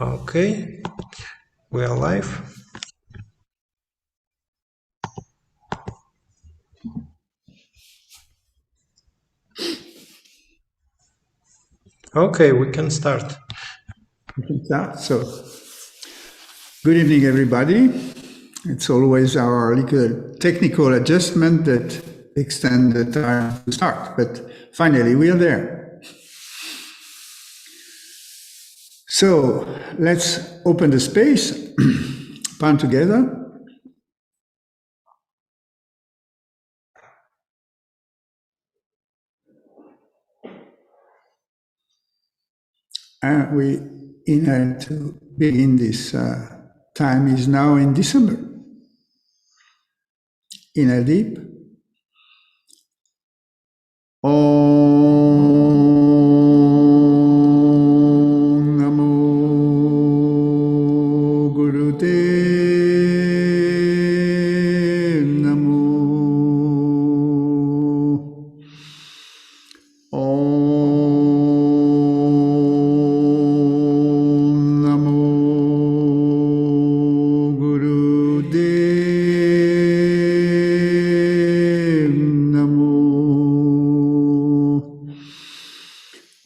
Okay, we are live. Okay, we can start. So, good evening, everybody. It's always our little technical adjustment that extend the time to start, but finally we are there. So, let's open the space, palm together. And we inhale to begin this time is now in December. Inhale deep. Om Namo Gurudev Namo. Om Namo Gurudev Namo.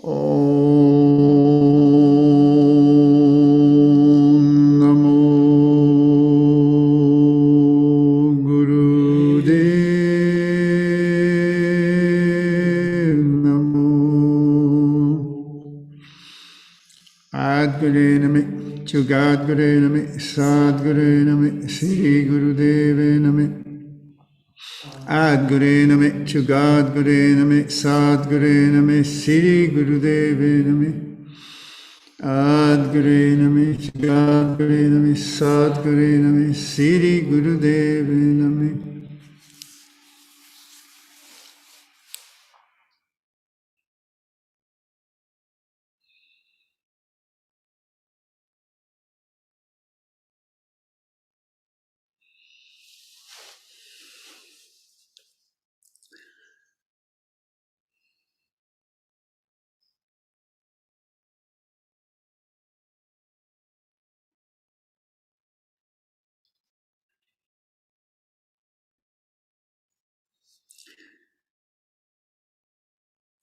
Om Namo Gurudev Namo. Adguru Nami, Jugadguru Nami, Sadguru Nami, Sri Gurudeve Nami. Adguru Nami, Jugadguru Nami, Sadguru Nami, Sri Gurudeve Nami. Adguru Nami, Jugadguru Nami, Sadguru Nami, Sri Gurudeve Nami.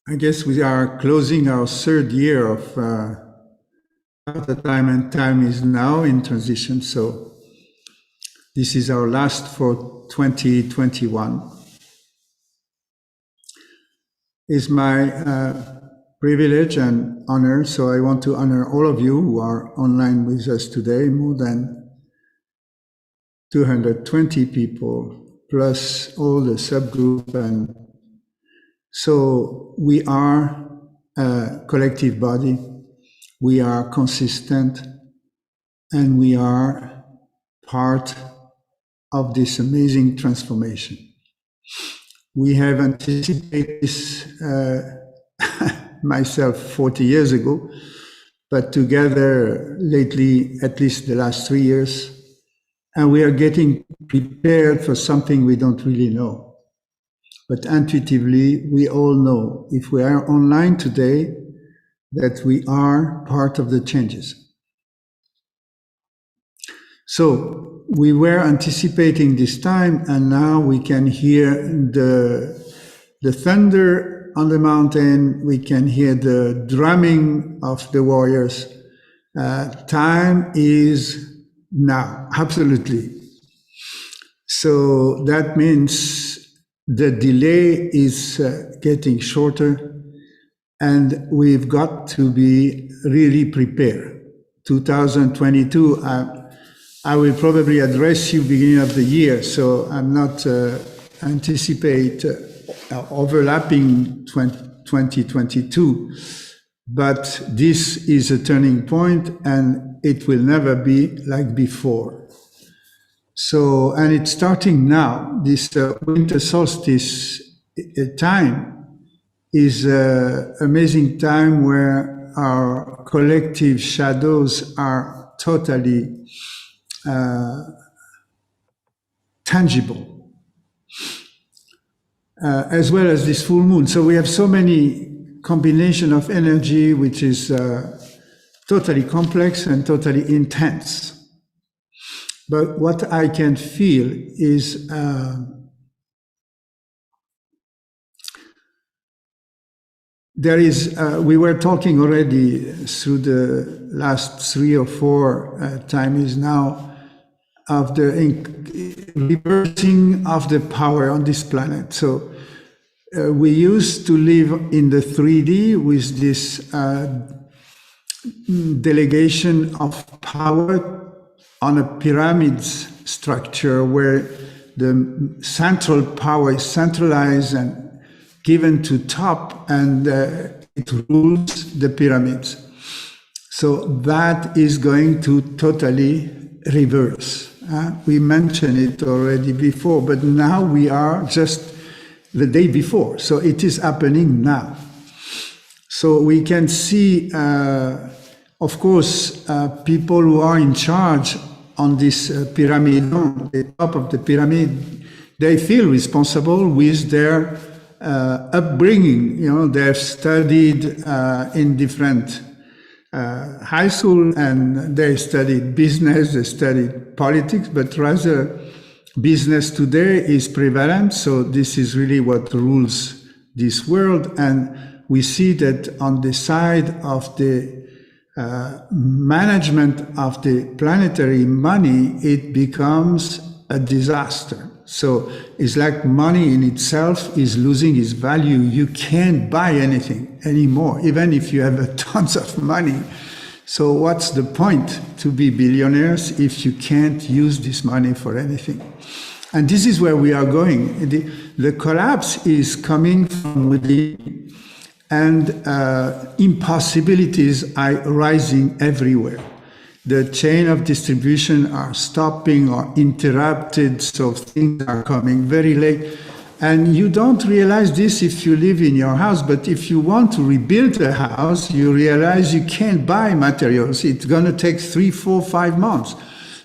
I guess we are closing our third year of the time, and time is now in transition. So this is our last for 2021. It's my privilege and honor. So I want to honor all of you who are online with us today, more than 220 people, plus all the subgroup. And so we are a collective body. We are consistent, and we are part of this amazing transformation. We have anticipated this myself 40 years ago, but together lately, at least the last 3 years, and we are getting prepared for something we don't really know. But intuitively, we all know, if we are online today, that we are part of the changes. So we were anticipating this time, and now we can hear the thunder on the mountain. We can hear the drumming of the warriors. Time is now, absolutely. So that means the delay is getting shorter, and we've got to be really prepared. 2022, I will probably address you beginning of the year, so I'm not anticipate overlapping 2022, but this is a turning point, and it will never be like before. So, and it's starting now. This winter solstice time is an amazing time where our collective shadows are totally tangible, as well as this full moon. So we have so many combination of energy which is totally complex and totally intense. But what I can feel is there is, we were talking already through the last 3 or 4 times now of the reversing of the power on this planet. So we used to live in the 3D with this delegation of power on a pyramid structure where the central power is centralized and given to top, and it rules the pyramids. So that is going to totally reverse. We mentioned it already before, but now we are just the day before. So it is happening now. So we can see, of course, people who are in charge on this pyramid, on the top of the pyramid, they feel responsible with their upbringing. You know, they've studied in different high school, and they studied business, they studied politics, but rather business today is prevalent. So this is really what rules this world. And we see that on the side of the management of the planetary money, it becomes a disaster. So it's like money in itself is losing its value. You can't buy anything anymore, even if you have tons of money. So what's the point to be billionaires if you can't use this money for anything? And this is where we are going. The collapse is coming from within, and impossibilities are rising everywhere. The chain of distribution are stopping or interrupted, so things are coming very late. And you don't realize this if you live in your house, but if you want to rebuild a house, you realize you can't buy materials. It's going to take 3, 4, 5 months.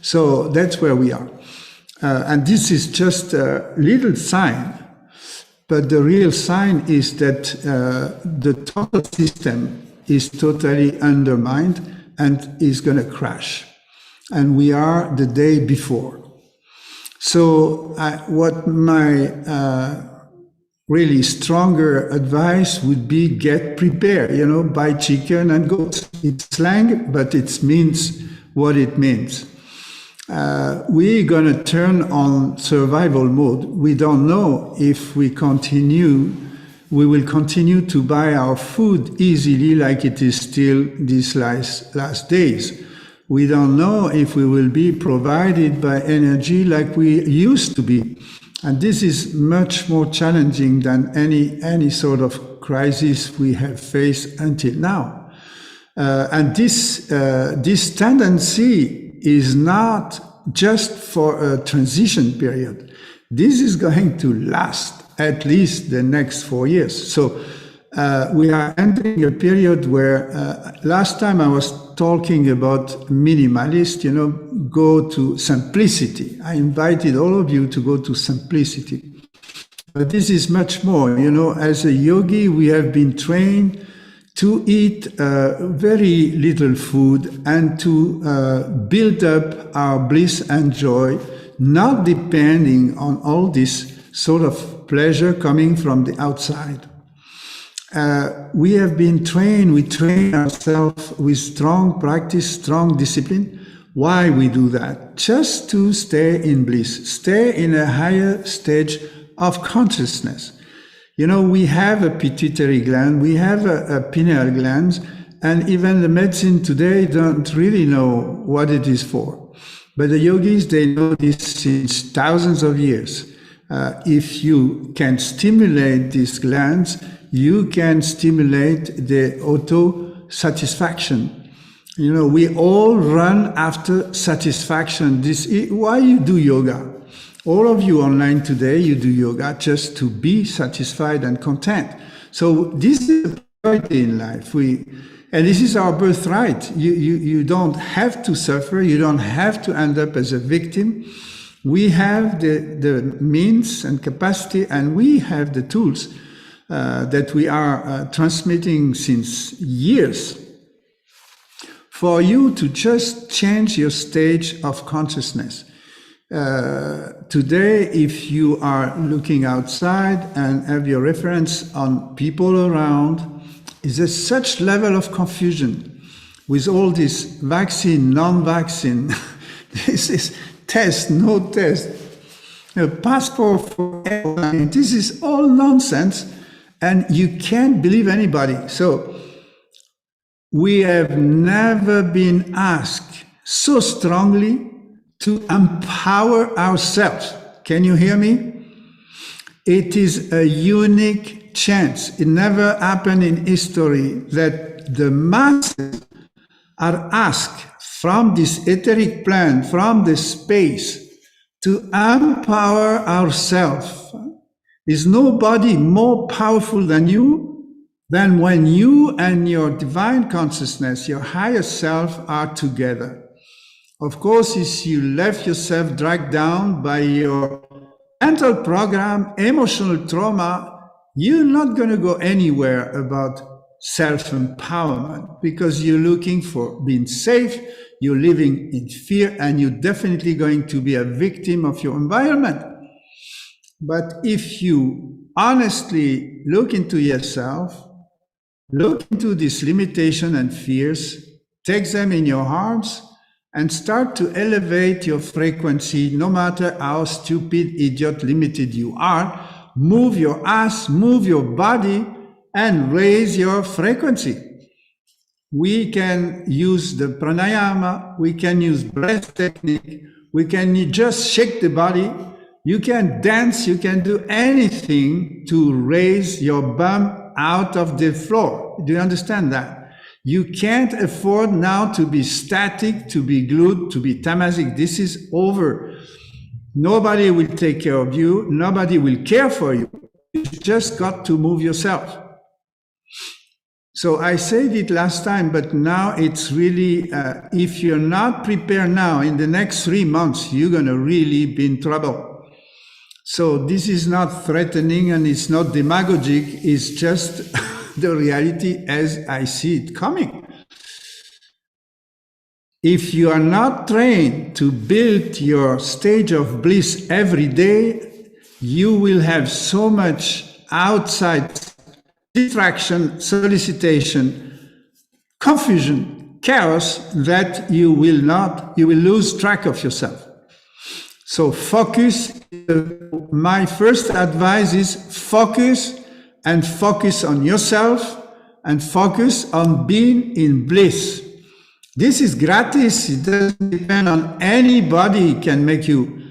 So that's where we are. And this is just a little sign, but the real sign is that the total system is totally undermined and is going to crash. And we are the day before. So what my really stronger advice would be, get prepared, you know, buy chicken and goats. It's slang, but it means what it means. We're going to turn on survival mode. We don't know if we will continue to buy our food easily like it is still these last days. We don't know if we will be provided by energy like we used to be. And this is much more challenging than any sort of crisis we have faced until now. And this tendency is not just for a transition period. This is going to last at least the next 4 years. So we are entering a period where last time I was talking about minimalist, you know, go to simplicity. I invited all of you to go to simplicity. But this is much more, you know, as a yogi, we have been trained to eat very little food and to build up our bliss and joy, not depending on all this sort of pleasure coming from the outside. We have been trained, we train ourselves with strong practice, strong discipline. Why we do that? Just to stay in bliss, stay in a higher stage of consciousness. You know, we have a pituitary gland, we have a pineal gland, and even the medicine today don't really know what it is for. But the yogis, they know this since thousands of years. If you can stimulate these glands, you can stimulate the auto-satisfaction. You know, we all run after satisfaction. Why you do yoga? All of you online today, you do yoga just to be satisfied and content. So this is a priority in life. And this is our birthright. You don't have to suffer. You don't have to end up as a victim. We have the means and capacity, and we have the tools that we are transmitting since years, for you to just change your stage of consciousness. Today, if you are looking outside and have your reference on people around, is there such level of confusion with all this vaccine, non-vaccine, this is test, no test, a passport for airline, this is all nonsense, and you can't believe anybody. So we have never been asked so strongly to empower ourselves. Can you hear me? It is a unique chance. It never happened in history that the masses are asked from this etheric plane, from the space, to empower ourselves. There's nobody more powerful than you, than when you and your divine consciousness, your higher self, are together. Of course, if you left yourself dragged down by your mental program, emotional trauma, you're not going to go anywhere about self-empowerment, because you're looking for being safe, you're living in fear, and you're definitely going to be a victim of your environment. But if you honestly look into yourself, look into these limitations and fears, take them in your arms, and start to elevate your frequency, no matter how stupid, idiot, limited you are. Move your ass, move your body, and raise your frequency. We can use the pranayama, we can use breath technique, we can just shake the body, you can dance, you can do anything to raise your bum out of the floor. Do you understand that? You can't afford now to be static, to be glued, to be tamasic. This is over. Nobody will take care of you. Nobody will care for you. You just got to move yourself. So I said it last time, but now it's really, if you're not prepared now, in the next 3 months, you're going to really be in trouble. So this is not threatening and it's not demagogic. It's just the reality as I see it coming. If you are not trained to build your stage of bliss every day, you will have so much outside distraction, solicitation, confusion, chaos that you will lose track of yourself. So focus. My first advice is focus, and focus on yourself, and focus on being in bliss. This is gratis. It doesn't depend on anybody can make you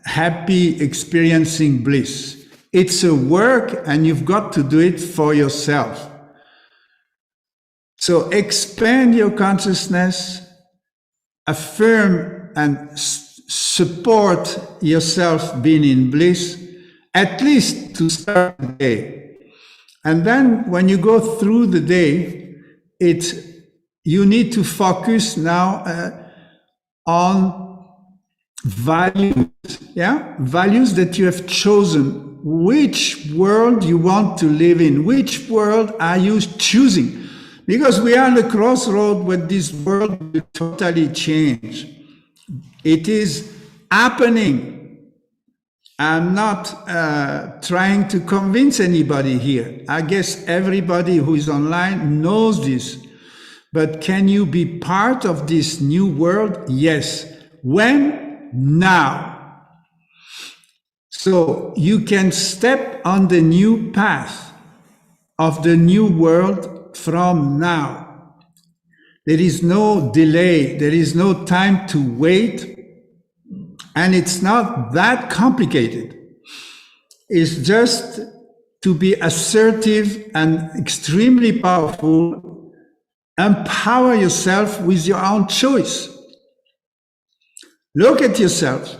happy experiencing bliss. It's a work, and you've got to do it for yourself. So expand your consciousness, affirm and support yourself being in bliss, at least to start the day. And then when you go through the day, you need to focus now on values, values that you have chosen. Which world you want to live in? Which world are you choosing? Because we are on the crossroad where this world will totally change. It is happening. I'm not trying to convince anybody here. I guess everybody who is online knows this. But can you be part of this new world? Yes. When? Now. So you can step on the new path of the new world from now. There is no delay. There is no time to wait. And it's not that complicated. It's just to be assertive and extremely powerful. Empower yourself with your own choice. Look at yourself.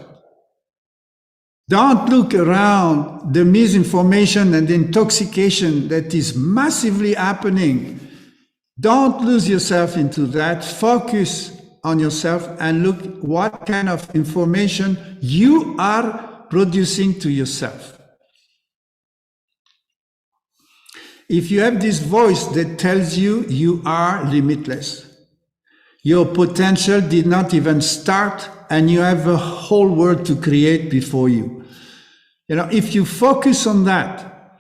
Don't look around the misinformation and the intoxication that is massively happening. Don't lose yourself into that. Focus on yourself and look what kind of information you are producing to yourself. If you have this voice that tells you you are limitless, your potential did not even start, and you have a whole world to create before you. If you focus on that,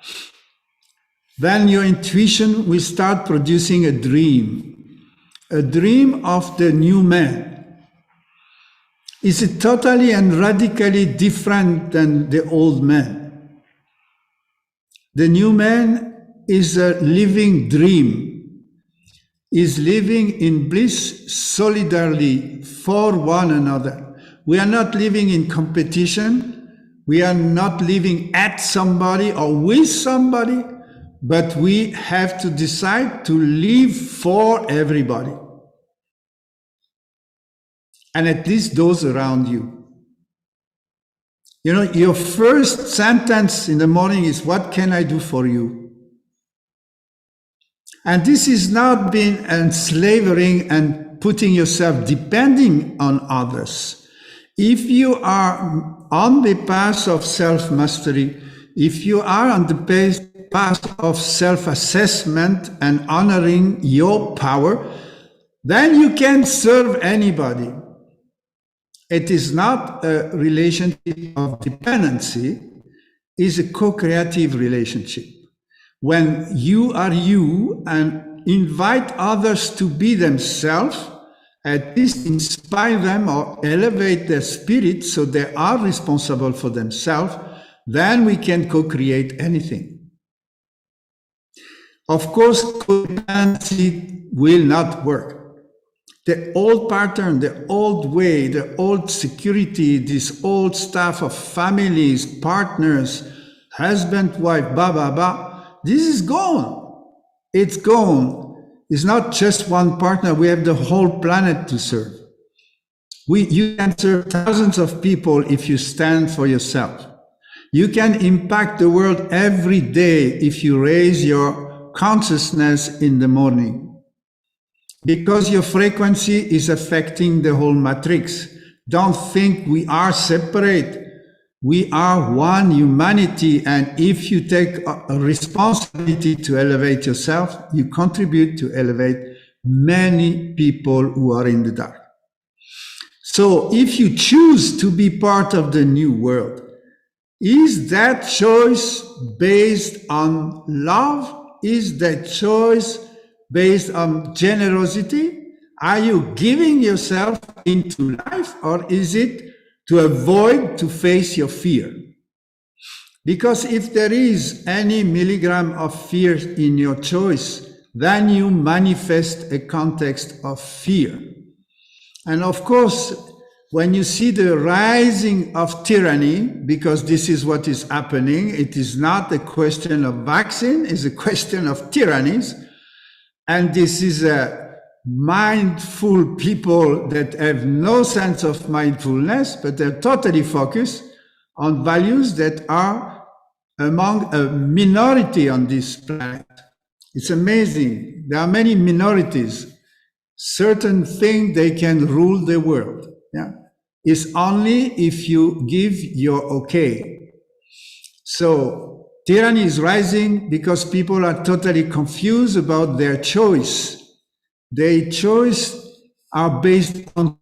then your intuition will start producing a dream of the new man. Is it totally and radically different than the old man? The new man is a living dream, is living in bliss solidarly for one another. We are not living in competition. We are not living at somebody or with somebody, but we have to decide to live for everybody. And at least those around you. Your first sentence in the morning is, what can I do for you? And this is not being enslaving and putting yourself depending on others. If you are on the path of self-mastery, if you are on the path of self-assessment and honoring your power, then you can serve anybody. It is not a relationship of dependency, it's a co-creative relationship. When you are you and invite others to be themselves, at least inspire them or elevate their spirit so they are responsible for themselves, then we can co-create anything. Of course, codependency will not work. The old pattern, the old way, the old security, this old stuff of families, partners, husband, wife, this is gone. It's gone. It's not just one partner. We have the whole planet to serve. You can serve thousands of people if you stand for yourself. You can impact the world every day if you raise your consciousness in the morning. Because your frequency is affecting the whole matrix. Don't think we are separate. We are one humanity, and if you take a responsibility to elevate yourself, you contribute to elevate many people who are in the dark. So if you choose to be part of the new world, is that choice based on love? Is that choice based on generosity? Are you giving yourself into life, or is it to avoid to face your fear? Because if there is any milligram of fear in your choice, then you manifest a context of fear. And of course, when you see the rising of tyranny, because this is what is happening, it is not a question of vaccine, it's a question of tyrannies. And this is a mindful people that have no sense of mindfulness, but they're totally focused on values that are among a minority on this planet. It's amazing. There are many minorities. Certain things they can rule the world. Yeah, it's only if you give your okay. So tyranny is rising because people are totally confused about their choice. Their choice are based on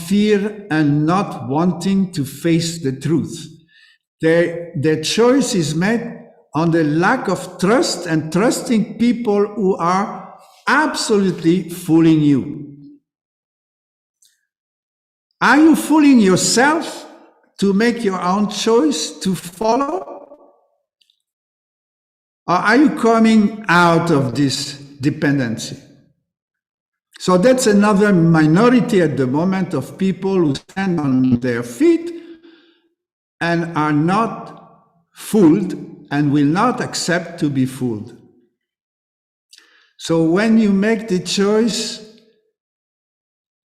fear and not wanting to face the truth. Their choice is made on the lack of trust and trusting people who are absolutely fooling you. Are you fooling yourself to make your own choice to follow? Or are you coming out of this dependency? So that's another minority at the moment of people who stand on their feet and are not fooled and will not accept to be fooled. So when you make the choice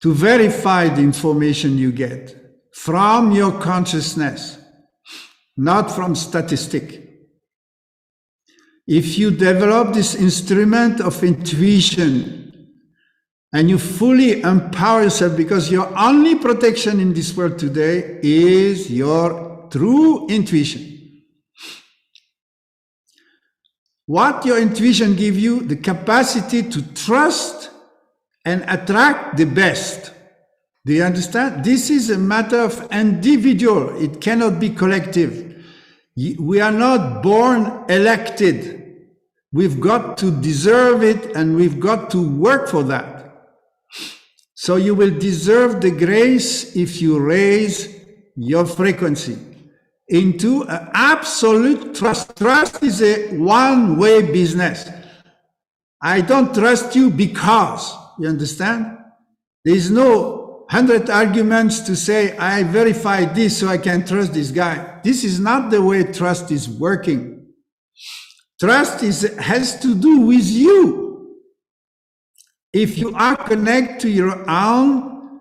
to verify the information you get from your consciousness, not from statistic, if you develop this instrument of intuition and you fully empower yourself, because your only protection in this world today is your true intuition. What your intuition gives you, the capacity to trust and attract the best. Do you understand? This is a matter of individual. It cannot be collective. We are not born elected. We've got to deserve it, and we've got to work for that. So you will deserve the grace if you raise your frequency into absolute trust. Trust is a one-way business. I don't trust you because, you understand? There is no 100 arguments to say, I verified this so I can trust this guy. This is not the way trust is working. Trust has to do with you. If you are connected to your own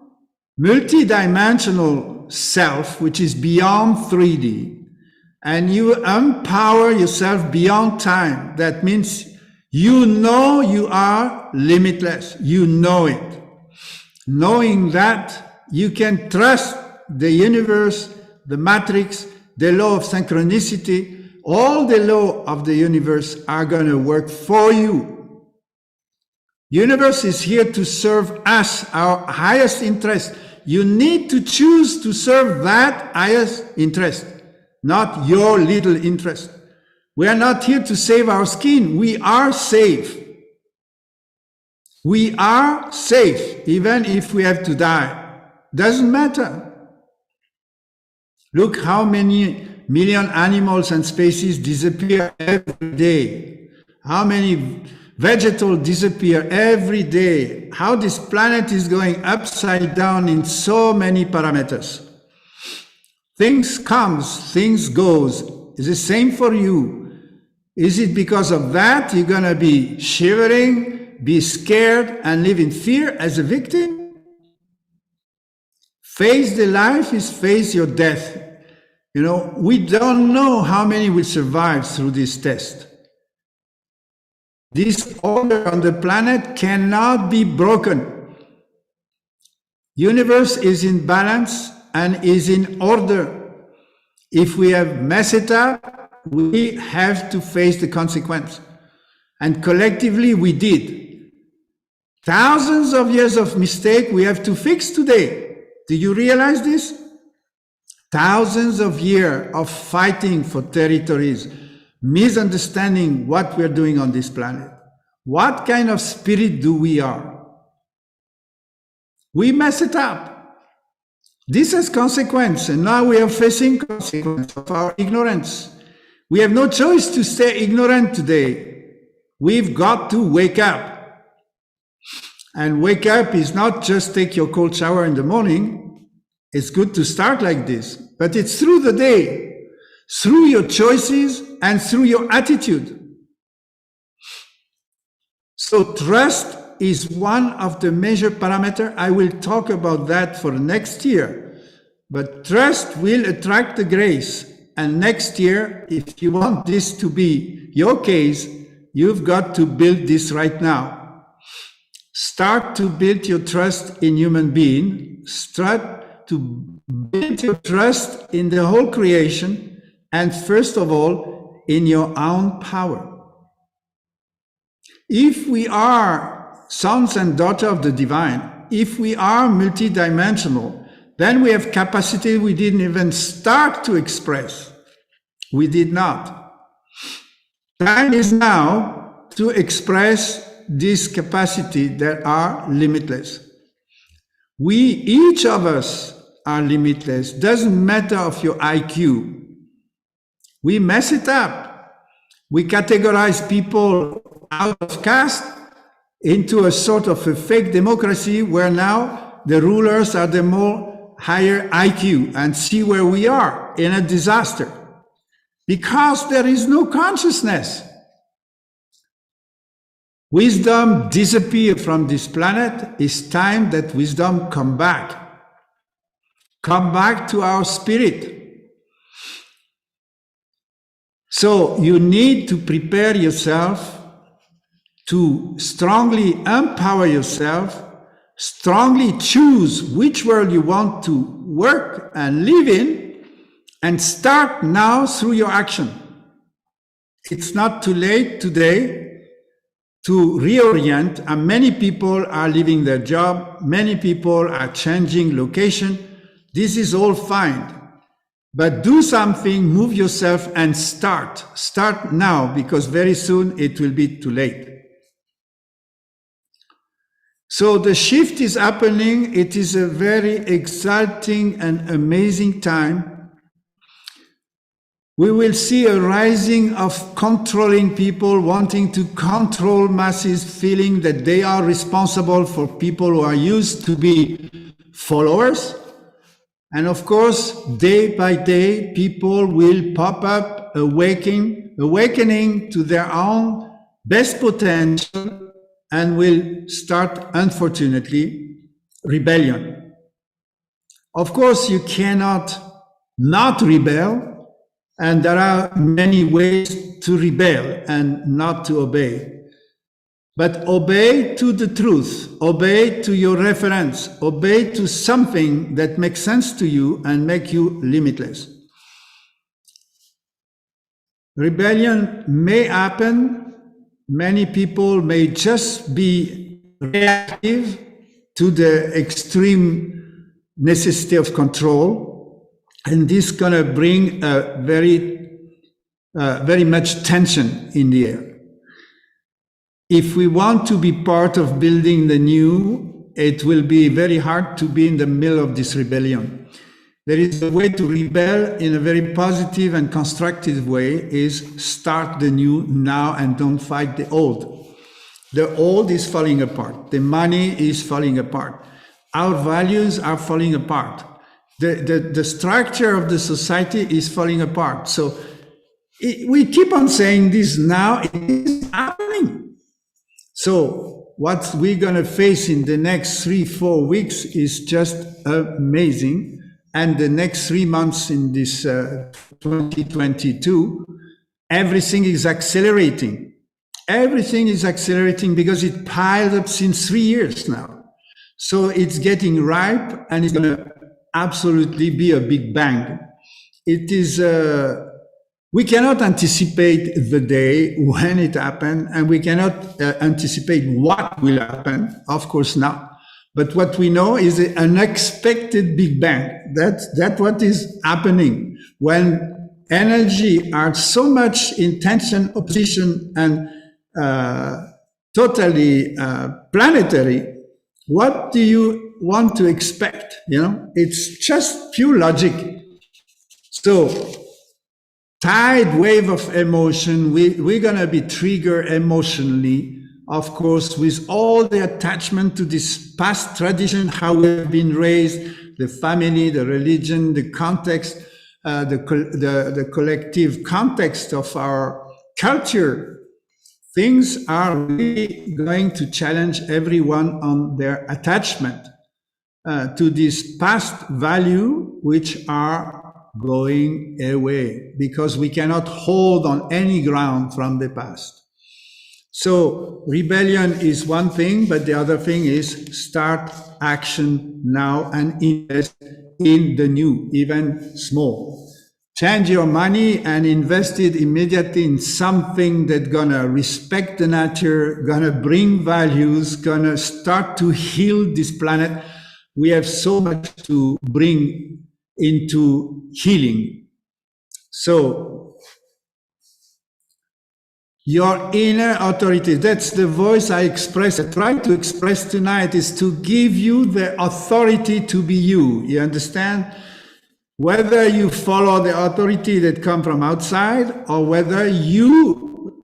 multidimensional self, which is beyond 3D, and you empower yourself beyond time, that means you know you are limitless. You know it. Knowing that, you can trust the universe, the matrix, the law of synchronicity. All the law of the universe are going to work for you. Universe is here to serve us, our highest interest. You need to choose to serve that highest interest, not your little interest. We are not here to save our skin. We are safe. We are safe, even if we have to die. Doesn't matter. Look how many million animals and species disappear every day. How many vegetables disappear every day. How this planet is going upside down in so many parameters. Things comes, things goes. It's the same for you. Is it because of that you're going to be shivering, be scared, and live in fear as a victim? Face the life is face your death. You know, we don't know how many will survive through this test. This order on the planet cannot be broken. Universe is in balance and is in order. If we have messed it up, we have to face the consequence. And collectively we did. Thousands of years of mistake we have to fix today. Do you realize this? Thousands of years of fighting for territories, misunderstanding what we're doing on this planet. What kind of spirit do we are? We mess it up. This has consequence, and now we are facing consequence of our ignorance. We have no choice to stay ignorant today. We've got to wake up. And wake up is not just take your cold shower in the morning. It's good to start like this, but it's through the day, through your choices and through your attitude. So trust is one of the major parameters. I will talk about that for next year, but trust will attract the grace. And next year, if you want this to be your case, you've got to build this right now. Start to build your trust in human being. Start to build your trust in the whole creation, and first of all, in your own power. If we are sons and daughters of the divine, if we are multidimensional, then we have capacity we didn't even start to express. We did not. Time is now to express this capacity that are limitless. We, each of us, are limitless. Doesn't matter of your IQ. We mess it up. We categorize people out of caste into a sort of a fake democracy where now the rulers are the more higher IQ, and see where we are in a disaster. Because there is no consciousness. Wisdom disappeared from this planet. It's time that wisdom come back. Come back to our spirit. So you need to prepare yourself to strongly empower yourself, strongly choose which world you want to work and live in, and start now through your action. it's not too late today to reorient, and many people are leaving their job, many people are changing location. This is all fine. But do something, move yourself and start. Start now, because very soon it will be too late. So the shift is happening. It is a very exciting and amazing time. We will see a rising of controlling people, wanting to control masses, feeling that they are responsible for people who are used to be followers. And of course, day by day, people will pop up, awakening to their own best potential, and will start, unfortunately, rebellion. Of course, you cannot not rebel, and there are many ways to rebel and not to obey. But obey to the truth, obey to your reference, obey to something that makes sense to you and make you limitless. Rebellion may happen. Many people may just be reactive to the extreme necessity of control. And this is gonna bring very much tension in the air. If we want to be part of building the new, it will be very hard to be in the middle of this rebellion. There is a way to rebel in a very positive and constructive way, is start the new now and don't fight the old. The old is falling apart. The money is falling apart. Our values are falling apart. The structure of the society is falling apart. So we keep on saying this now, it is happening. So what we're going to face in the next 3-4 weeks is just amazing. And the next 3 months in this 2022, everything is accelerating. Everything is accelerating because it piled up since 3 years now. So it's getting ripe, and it's going to absolutely be a big bang. It is, we cannot anticipate the day when it happened, and we cannot anticipate what will happen, of course not. But what we know is an unexpected big bang. That's what is happening when energy are so much in tension, opposition, and totally planetary. What do you want to expect? It's just pure logic. So, tide wave of emotion, we're gonna be triggered emotionally, of course, with all the attachment to this past tradition, how we've been raised, the family, the religion, the context, the collective context of our culture. Things are really going to challenge everyone on their attachment to this past value, which are going away, because we cannot hold on any ground from the past. So rebellion is one thing, but the other thing is start action now and invest in the new, even small. Change your money and invest it immediately in something that's gonna respect the nature, gonna bring values, gonna start to heal this planet. We have so much to bring into healing. So, your inner authority, that's the voice I try to express tonight, is to give you the authority to be you. You understand? Whether you follow the authority that comes from outside, or whether you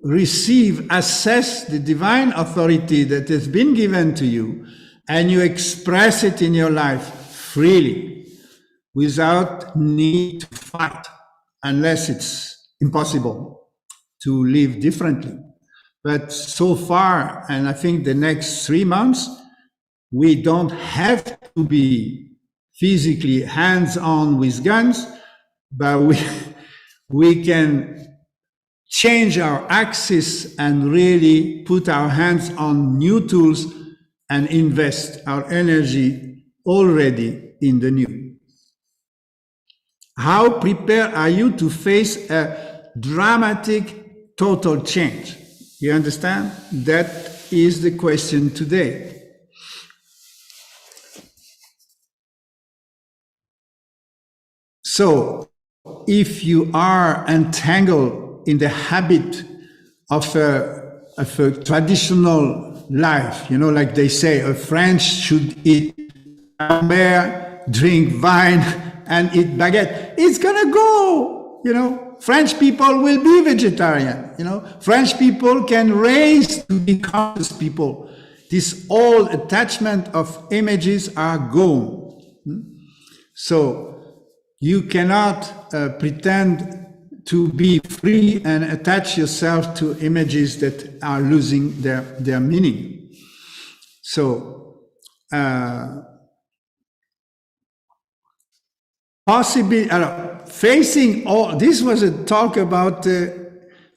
assess the divine authority that has been given to you, and you express it in your life freely, without need to fight, unless it's impossible to live differently. But so far, and I think the next 3 months, we don't have to be physically hands-on with guns, but we can change our axis and really put our hands on new tools and invest our energy already in the new. How prepared are you to face a dramatic total change. You understand? That is the question today. So, if you are entangled in the habit of a traditional life, like they say, a French should eat camembert, drink wine, and eat baguette, it's gonna go, French people will be vegetarian, French people can raise to be conscious people. This old attachment of images are gone. So you cannot pretend to be free and attach yourself to images that are losing their meaning. So possibly facing all this was a talk about the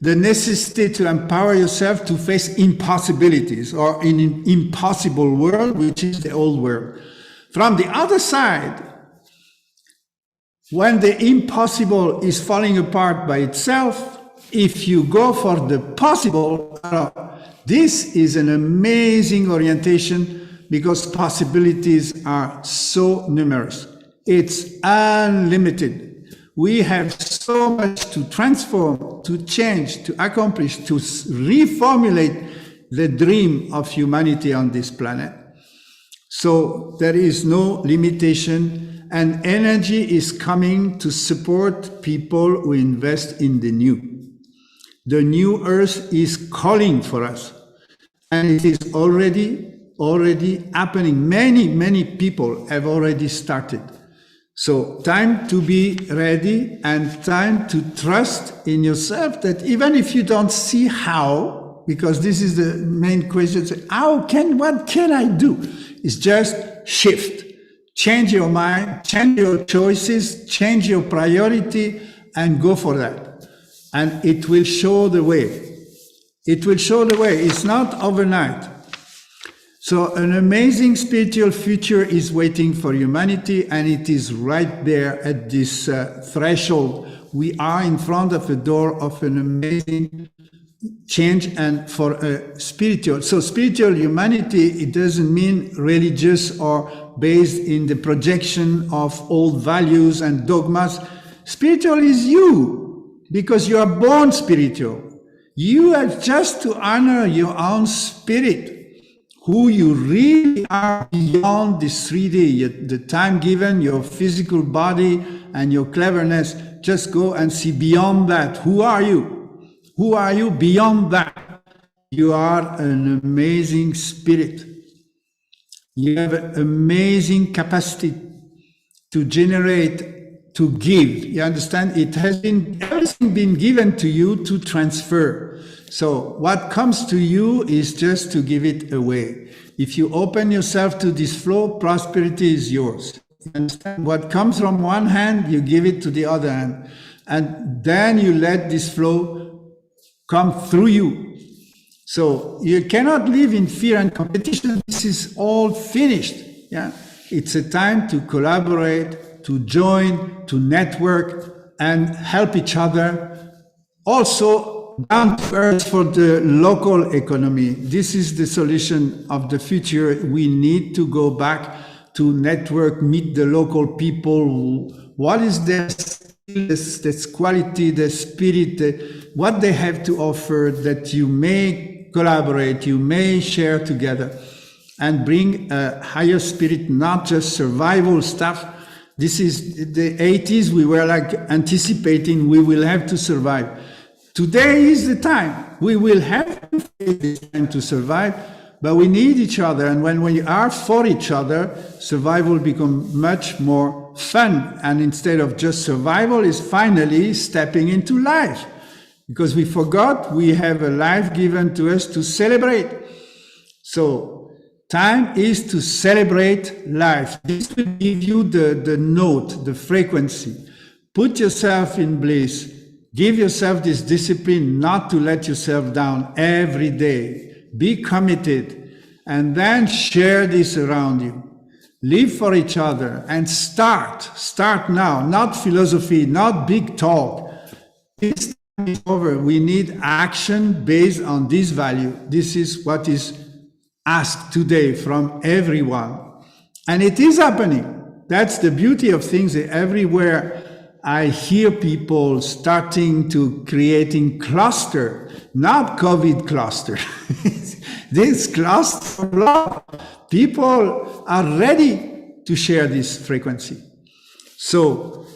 necessity to empower yourself to face impossibilities, or in an impossible world, which is the old world. From the other side, when the impossible is falling apart by itself, if you go for the possible, this is an amazing orientation, because possibilities are so numerous. It's unlimited. We have so much to transform, to change, to accomplish, to reformulate the dream of humanity on this planet. So there is no limitation, and energy is coming to support people who invest in the new. The new earth is calling for us, and it is already happening. Many people have already started. So time to be ready, and time to trust in yourself that even if you don't see how, because this is the main question, what can I do? It's just shift. Change your mind, change your choices, change your priority, and go for that. And it will show the way. It will show the way. It's not overnight. So an amazing spiritual future is waiting for humanity, and it is right there at this threshold. We are in front of the door of an amazing change, and for a spiritual. So spiritual humanity, it doesn't mean religious or based in the projection of old values and dogmas. Spiritual is you, because you are born spiritual. You have just to honor your own spirit, who you really are beyond this 3D, the time given, your physical body and your cleverness. Just go and see beyond that. Who are you? Who are you beyond that? You are an amazing spirit. You have an amazing capacity to generate, to give. You understand? It has everything been given to you to transfer. So what comes to you is just to give it away. If you open yourself to this flow, prosperity is yours. You understand? What comes from one hand, you give it to the other hand. And then you let this flow come through you. So you cannot live in fear and competition. This is all finished. Yeah, it's a time to collaborate, to join, to network, and help each other. Also, down to earth for the local economy. This is the solution of the future. We need to go back to network, meet the local people. What is their this quality, the spirit, what they have to offer, that you may collaborate, you may share together and bring a higher spirit, not just survival stuff. This is the 80s, we were like anticipating we will have to survive. Today is the time. We will have to face this time to survive, but we need each other. And when we are for each other, survival becomes much more fun. And instead of just survival, is finally stepping into life. Because we forgot we have a life given to us to celebrate. So time is to celebrate life. This will give you the note, the frequency. Put yourself in bliss. Give yourself this discipline not to let yourself down every day. Be committed, and then share this around you. Live for each other and start now, not philosophy, not big talk. This is over. We need action based on this value. This is what is asked today from everyone. And it is happening. That's the beauty of things. Everywhere I hear people starting to creating cluster, not COVID cluster. This cluster of love. People are ready to share this frequency. So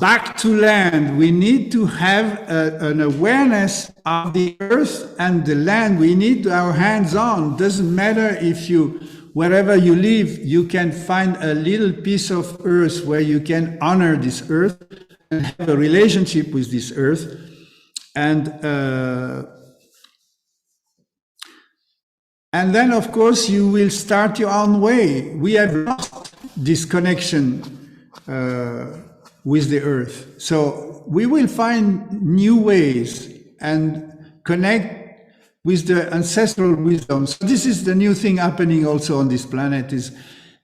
back to land, we need to have an awareness of the earth and the land. We need our hands on. Doesn't matter if you, wherever you live, you can find a little piece of earth where you can honor this earth and have a relationship with this earth. And then, of course, you will start your own way. We have lost this connection with the earth. So we will find new ways and connect with the ancestral wisdom. So this is the new thing happening also on this planet, is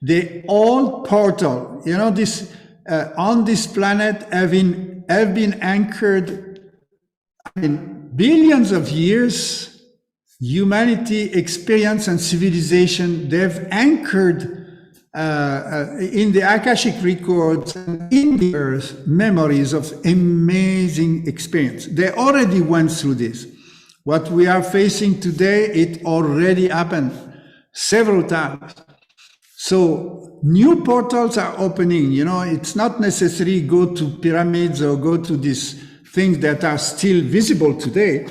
the old portal, you know, this on this planet have been anchored in billions of years. Humanity experience and civilization, they've anchored in the Akashic records and in the earth memories of amazing experience. They already went through this. What we are facing today, it already happened several times. So new portals are opening. You know, it's not necessary go to pyramids or go to these things that are still visible today,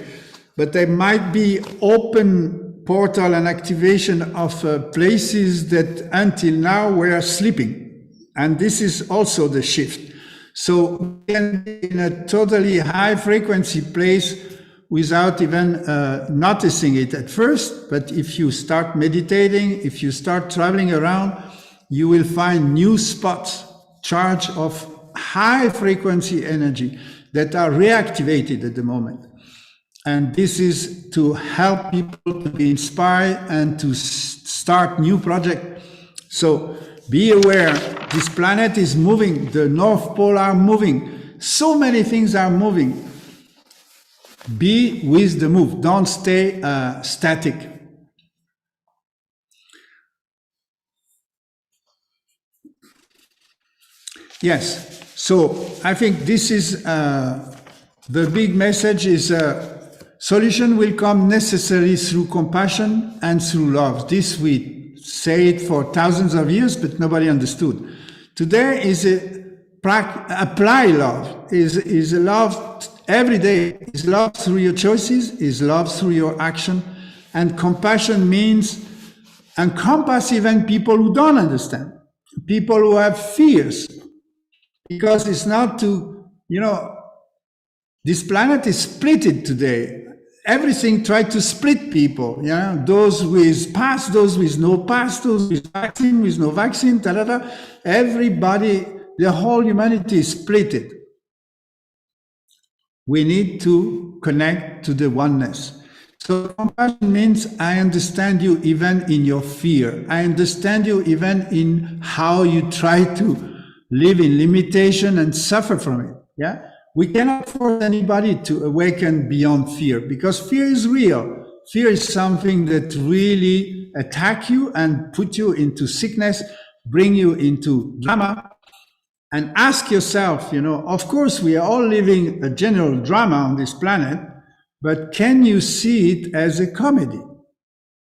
but there might be open portal and activation of places that until now were sleeping. And this is also the shift. So we can be in a totally high frequency place without even noticing it at first. But if you start meditating, if you start traveling around, you will find new spots charged of high frequency energy that are reactivated at the moment. And this is to help people to be inspired and to start new projects. So be aware, this planet is moving, the North Pole are moving, so many things are moving. Be with the move, don't stay static. Yes, so I think this is the big message is solution will come necessarily through compassion and through love. This we say it for thousands of years, but nobody understood. Today is apply love, is a love every day, is love through your choices, is love through your action. And compassion means encompass even people who don't understand, people who have fears, because it's not to, you know, this planet is splitted today. Everything tried to split people, you know, those with pass, those with no pass, those with vaccine, with no vaccine, ta-da-da. Everybody, the whole humanity is splitted. We need to connect to the oneness. So compassion means I understand you even in your fear. I understand you even in how you try to live in limitation and suffer from it, yeah? We cannot force anybody to awaken beyond fear, because fear is real. Fear is something that really attack you and put you into sickness, bring you into drama. And ask yourself, you know, of course we are all living a general drama on this planet, but can you see it as a comedy?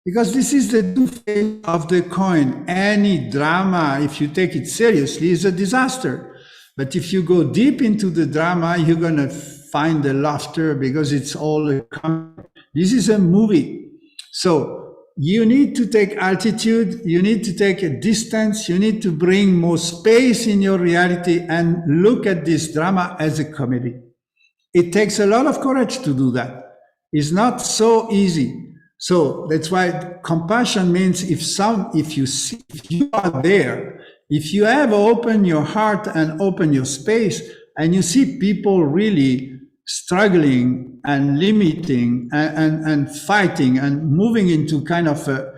Because this is the two faces of the coin. Any drama, if you take it seriously, is a disaster. But if you go deep into the drama, you're going to find the laughter, because it's all a comedy. This is a movie. So you need to take altitude, you need to take a distance, you need to bring more space in your reality and look at this drama as a comedy. It takes a lot of courage to do that. It's not so easy. So that's why compassion means if you are there, if you have opened your heart and open your space, and you see people really struggling and limiting and fighting and moving into kind of a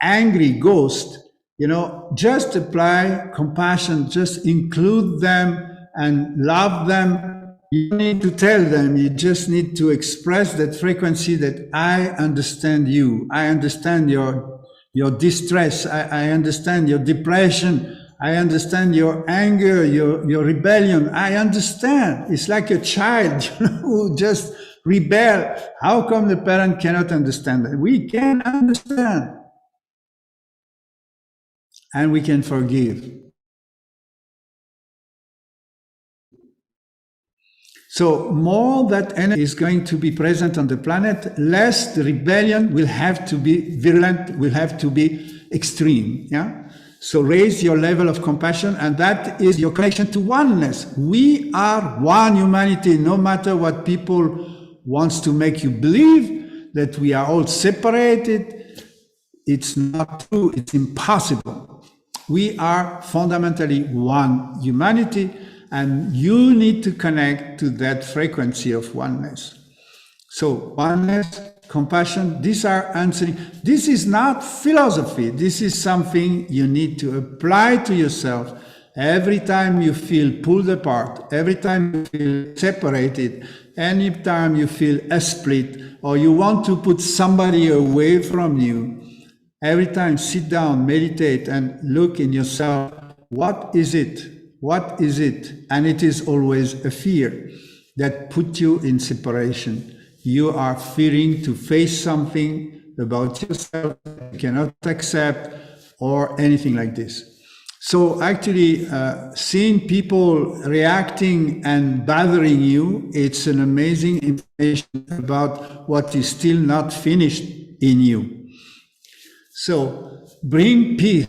angry ghost, you know, just apply compassion, just include them and love them You don't need to tell them, you just need to express that frequency that I understand you. I understand your distress. I understand your depression. I understand your anger, your rebellion. I understand. It's like a child who just rebel. How come the parent cannot understand that? We can understand. And we can forgive. So more that energy is going to be present on the planet, less the rebellion will have to be virulent, will have to be extreme. Yeah. So raise your level of compassion, and that is your connection to oneness. We are one humanity, no matter what people wants to make you believe that we are all separated. It's not true. It's impossible. We are fundamentally one humanity, and you need to connect to that frequency of oneness. So oneness, compassion, these are answering. This is not philosophy. This is something you need to apply to yourself. Every time you feel pulled apart, every time you feel separated, any time you feel a split, or you want to put somebody away from you, every time sit down, meditate, and look in yourself. What is it? What is it? And it is always a fear that puts you in separation. You are fearing to face something about yourself you cannot accept, or anything like this. So actually, seeing people reacting and bothering you, it's an amazing information about what is still not finished in you. So bring peace,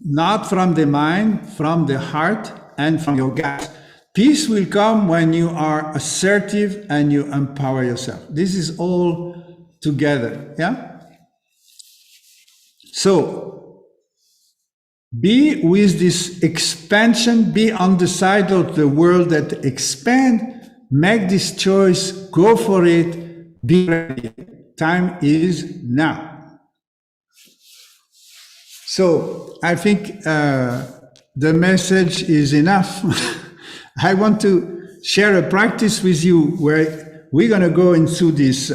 not from the mind, from the heart and from your gut. Peace will come when you are assertive and you empower yourself. This is all together, yeah? So be with this expansion, be on the side of the world that expand, make this choice, go for it, be ready. Time is now. So I think the message is enough. I want to share a practice with you where we're going to go into this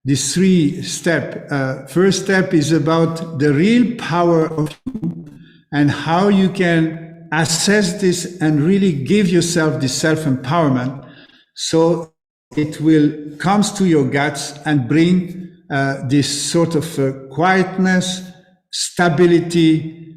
3-step. First step is about the real power of you and how you can assess this and really give yourself this self-empowerment so it will comes to your guts and bring this sort of quietness, stability,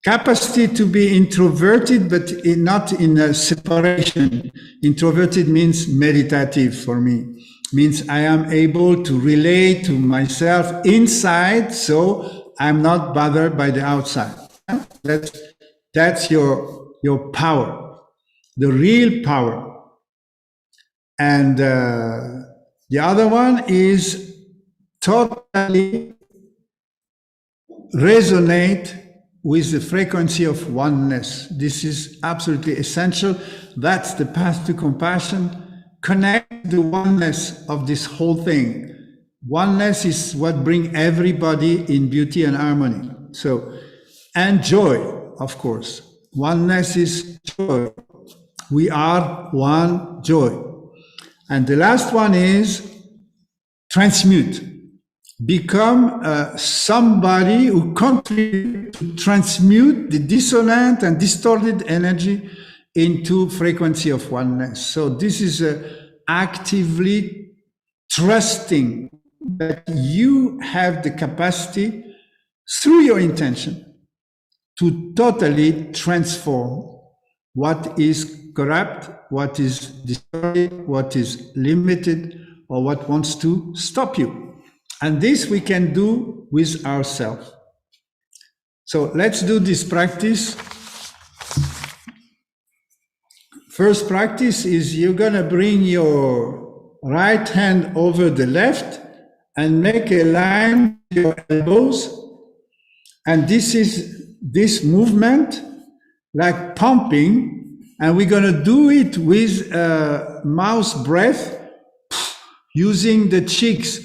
capacity to be introverted, but not in a separation. Introverted means meditative for me. Means I am able to relate to myself inside, so I'm not bothered by the outside. That's your power, the real power. And the other one is totally resonate with the frequency of oneness. This is absolutely essential. That's the path to compassion. Connect the oneness of this whole thing. Oneness is what brings everybody in beauty and harmony. So, and joy, of course. Oneness is joy. We are one joy. And the last one is transmute. Become somebody who contributes to transmute the dissonant and distorted energy into frequency of oneness. So this is actively trusting that you have the capacity through your intention to totally transform what is corrupt, what is distorted, what is limited, or what wants to stop you. And this we can do with ourselves. So let's do this practice. First practice is you're going to bring your right hand over the left and make a line with your elbows. And this is this movement like pumping. And we're going to do it with mouth breath using the cheeks.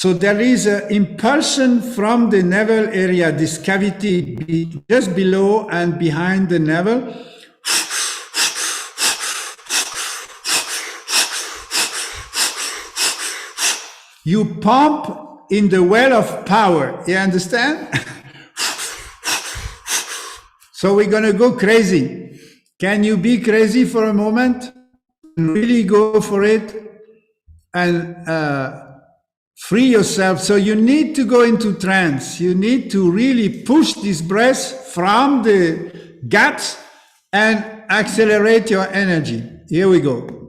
So there is an impulsion from the navel area, this cavity just below and behind the navel. You pump in the well of power, you understand? So we're gonna go crazy. Can you be crazy for a moment? Really go for it and free yourself. So you need to go into trance. You need to really push this breath from the guts and accelerate your energy. Here we go.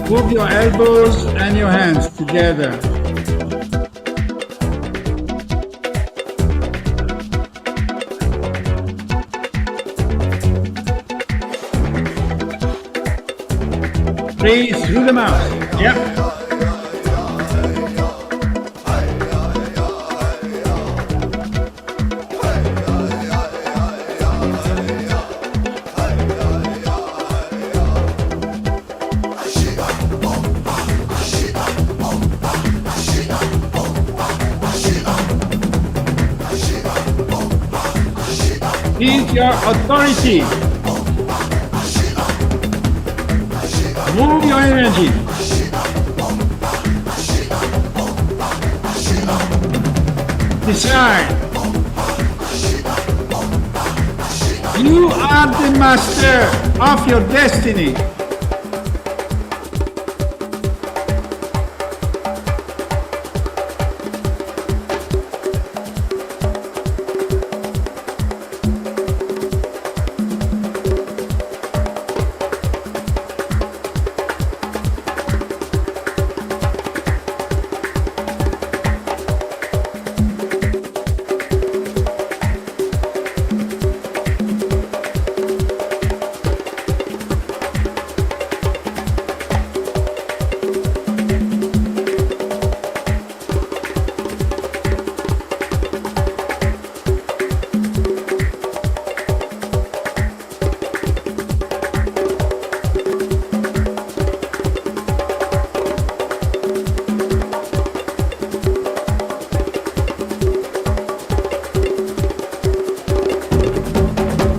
Move your elbows and your hands together. Breathe through the mouth. Yep. Is your authority. Move your energy. Decide. You are the master of your destiny.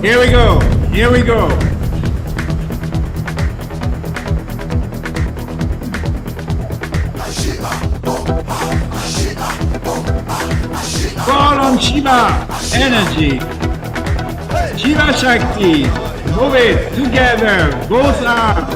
Here we go. Here we go. Call on Shiva energy. Shiva Shakti. Move it together. Both arms.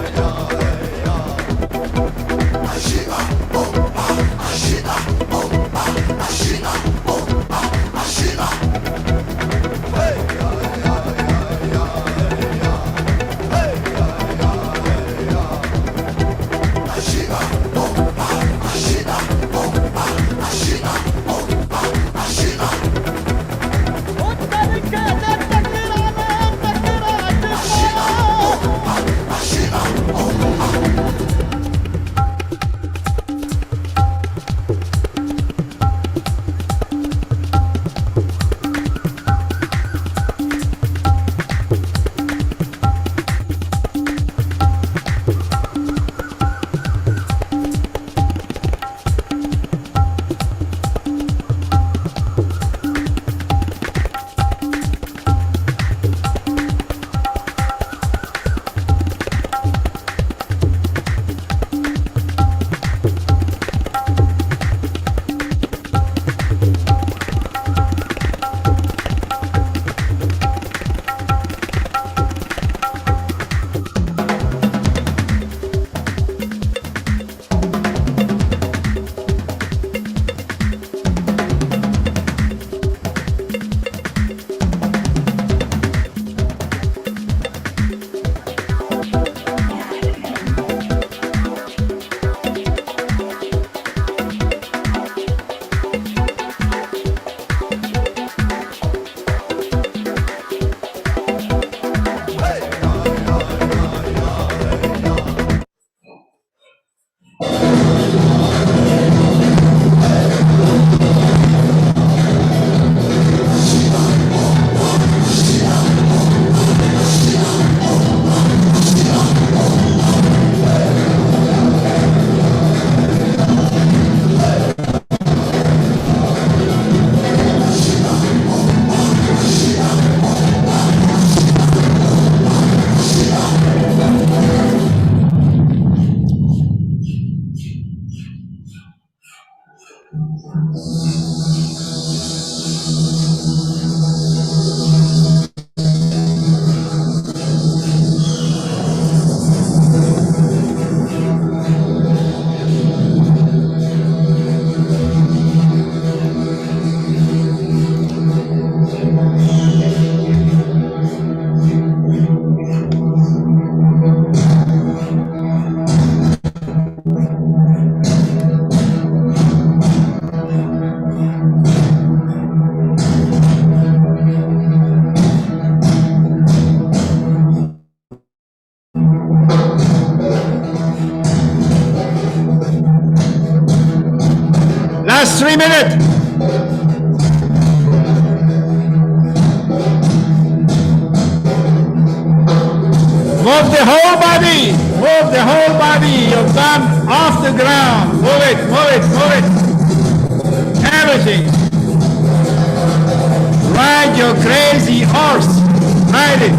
Last 3 minutes. Move the whole body. Move the whole body. Your thumb off the ground. Move it, move it, move it. Everything. Ride your crazy horse. Ride it.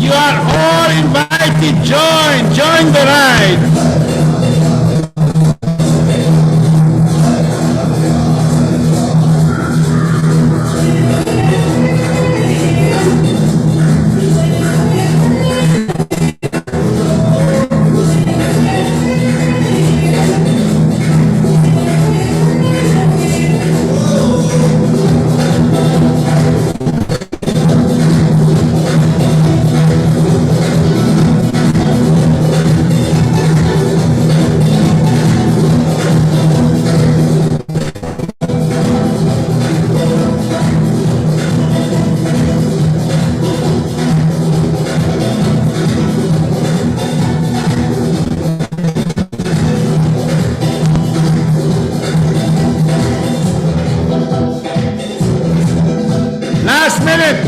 You are all invited. Join the ride. Last minute.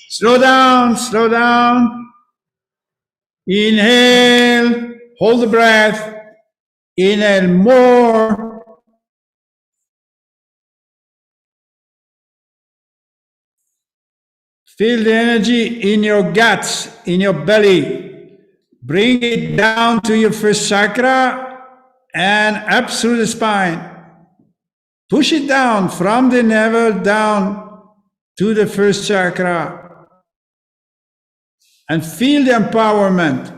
Slow down, slow down. Inhale, hold the breath. Inhale more. Feel the energy in your guts, in your belly. Bring it down to your first chakra and up through the spine. Push it down from the navel down to the first chakra. And feel the empowerment.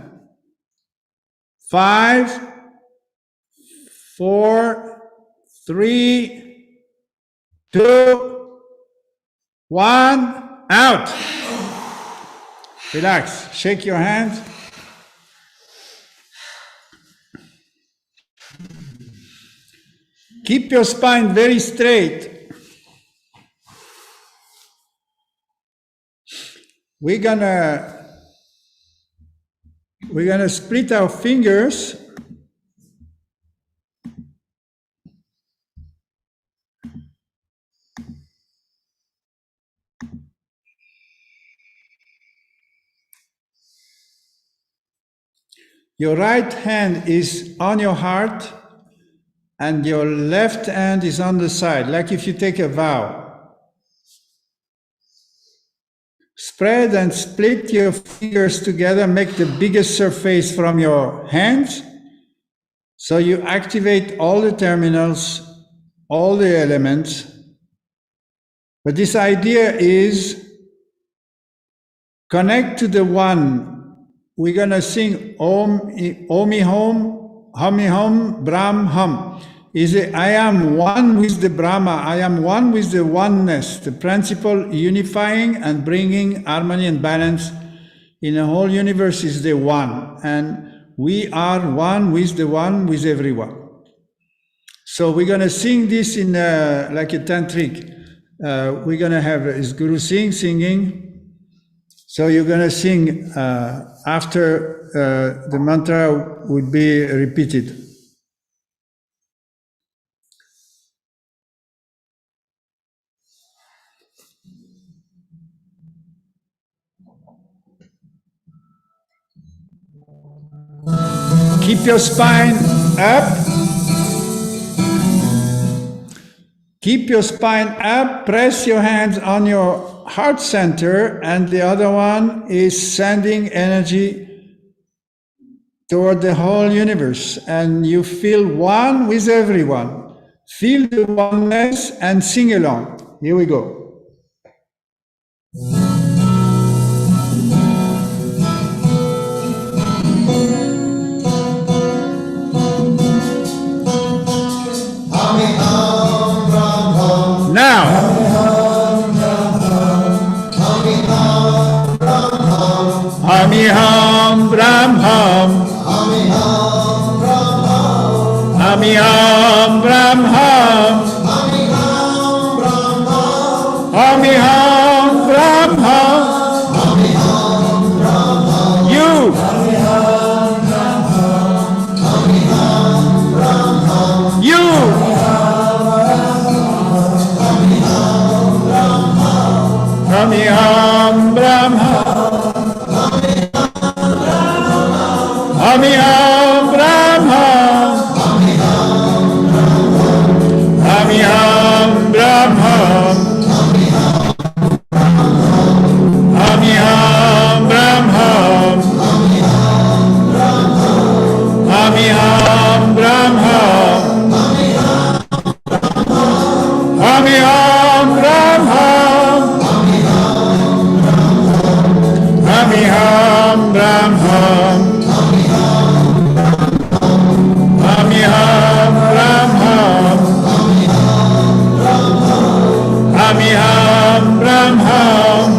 5, 4, 3, 2, 1, out. Relax, shake your hands. Keep your spine very straight. We're gonna split our fingers. Your right hand is on your heart and your left hand is on the side, like if you take a vow. Spread and split your fingers together, make the biggest surface from your hands. So you activate all the terminals, all the elements. But this idea is connect to the one. We're going to sing Om, Omi Hom, Hami Hom, Brahm Hum. Is it, I am one with the Brahma, I am one with the oneness, the principle unifying and bringing harmony and balance in the whole universe is the one. And we are one with everyone. So we're going to sing this in like a tantric. We're going to have is Guru Singh singing. So you're going to sing after the mantra would be repeated. Keep your spine up. Keep your spine up. Press your hands on your heart center, and the other one is sending energy toward the whole universe. And you feel one with everyone. Feel the oneness and sing along. Here we go. Now, Hami Hum Brahm Hum, Hami Hum Brahm Hum, Hami Hum Brahm Hum, you, you. Hami Hum Brahm Hum, Hami Hum Brahm Hum, Hami Hum Brahm Hum, Hami Hum Brahm Hum, Hami Hum Brahm Hum, Hami Hum Brahm Hum. Hami Hum Brahm Hum, Hami Hum Brahm Hum, Hami Hum Brahm Hum,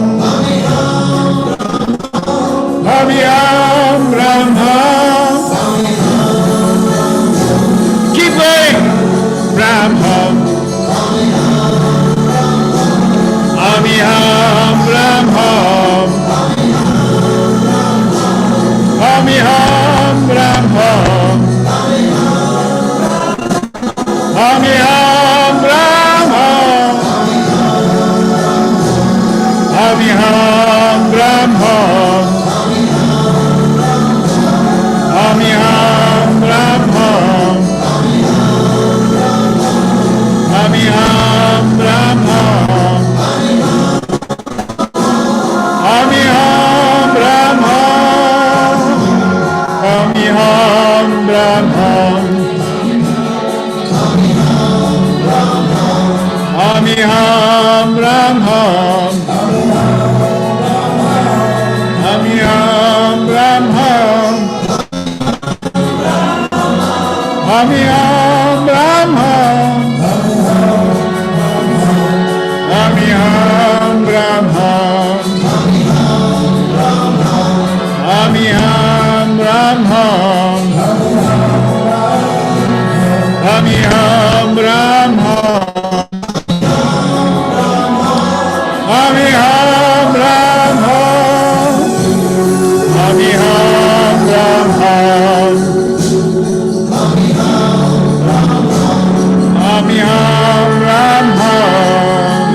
Hami Hum Brahm Hum. Keep going, Brahm Hum, Hami Hum Brahm Hum. Hami Hum Brahm Hum, Hami Hum Brahm Hum, Hami Hum Brahm Hum, Hami Hum Brahm Hum, Hami Hum Brahm Hum, Hami Hum Brahm Hum. Hami Hum Brahm Hum, Hami Hum Brahm Hum, Hami Hum Brahm Hum, Hami Hum Brahm Hum, Hami Hum Brahm Hum, Hami Hum Brahm Hum, Hami Hum Brahm Hum, Hami Hum Brahm Hum, Hami Hum Brahm Hum, Hami Hum Brahm Hum.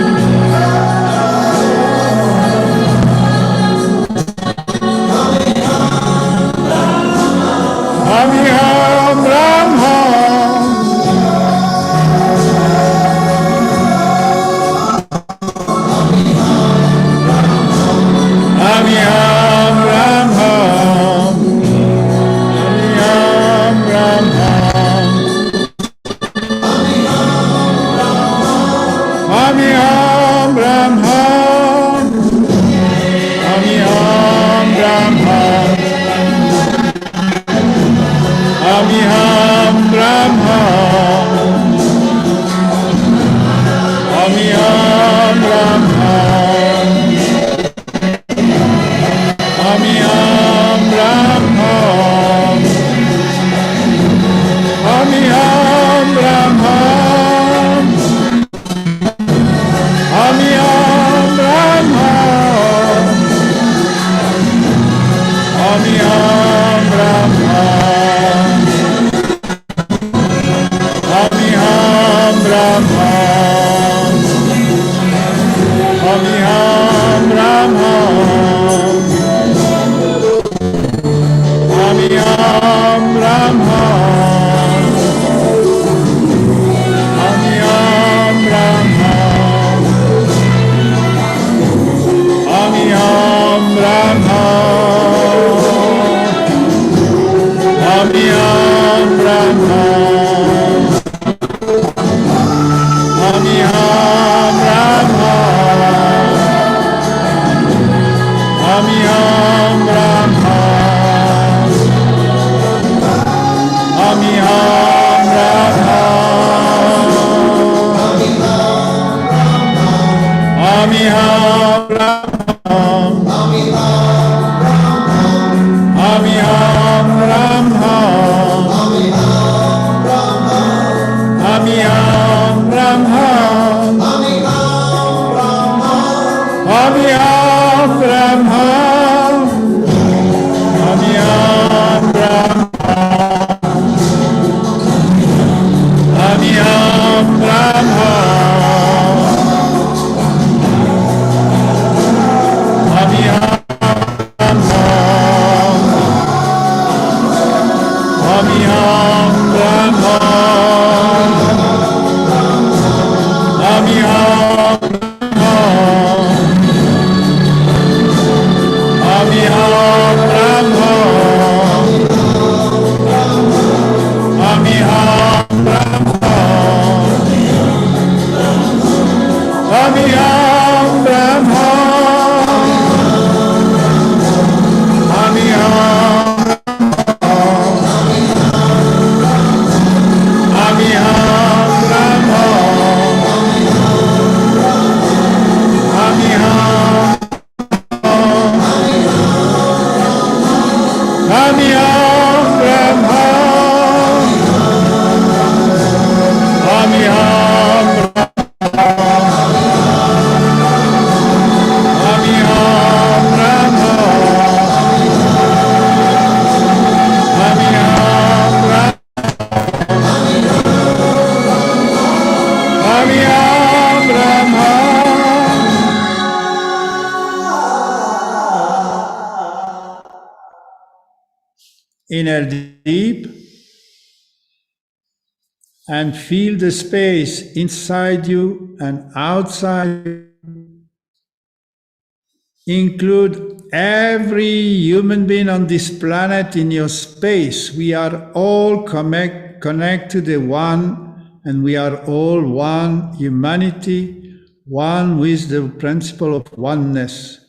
Brahma. Amiham Brahma. Amiham Brahma. Amiham Brahma. Amiham Brahma. Amiham Inner deep, and feel the space inside you and outside. Include every human being on this planet in your space. We are all connect to the One, and we are all one humanity, one with the principle of oneness.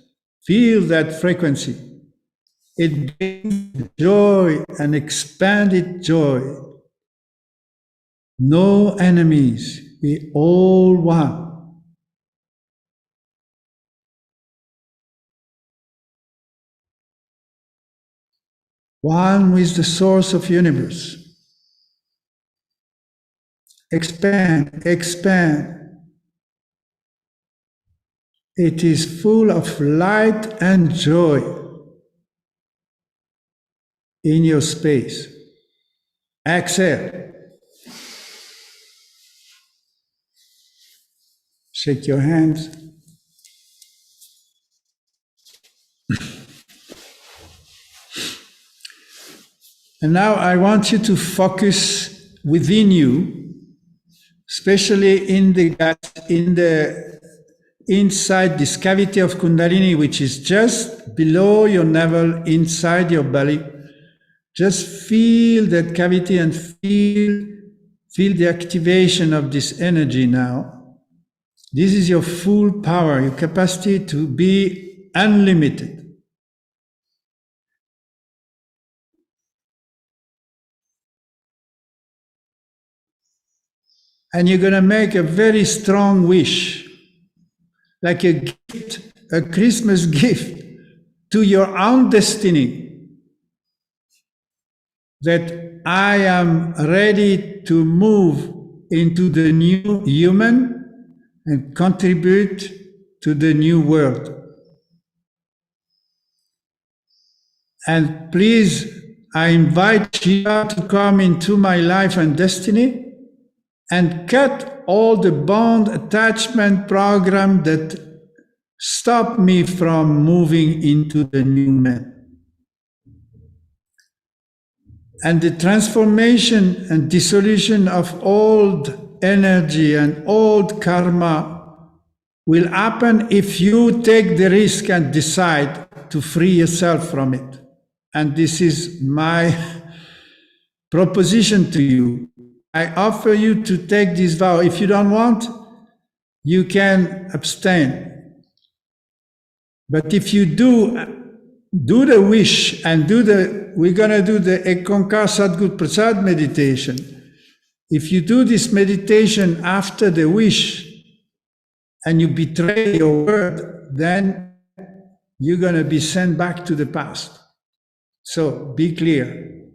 Feel that frequency. It brings joy and expanded joy. No enemies, we all one. One with the source of universe. Expand, expand. It is full of light and joy in your space. Exhale. Shake your hands. And now I want you to focus within you, especially in the inside this cavity of Kundalini, which is just below your navel, inside your belly. Just feel that cavity and feel the activation of this energy now. This is your full power, your capacity to be unlimited. And you're going to make a very strong wish, like a gift, a Christmas gift to your own destiny. That I am ready to move into the new human and contribute to the new world. And please, I invite Shiva to come into my life and destiny and cut all the bond attachment program that stop me from moving into the new man. And the transformation and dissolution of old energy and old karma will happen if you take the risk and decide to free yourself from it. And this is my proposition to you. I offer you to take this vow. If you don't want, you can abstain. But if you do the wish and we're going to do the Ekankar Sadguru Prasad meditation. If you do this meditation after the wish and you betray your word, then you're going to be sent back to the past. So be clear.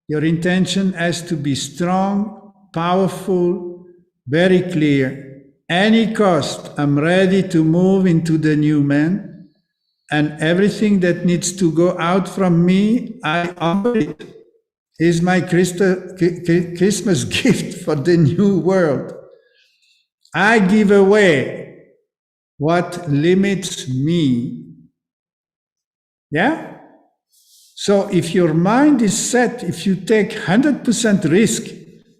Your intention has to be strong, powerful, very clear. Any cost, I'm ready to move into the new man, and everything that needs to go out from me, I offer it. Is my Christmas gift for the new world. I give away what limits me. Yeah? So if your mind is set, if you take 100% risk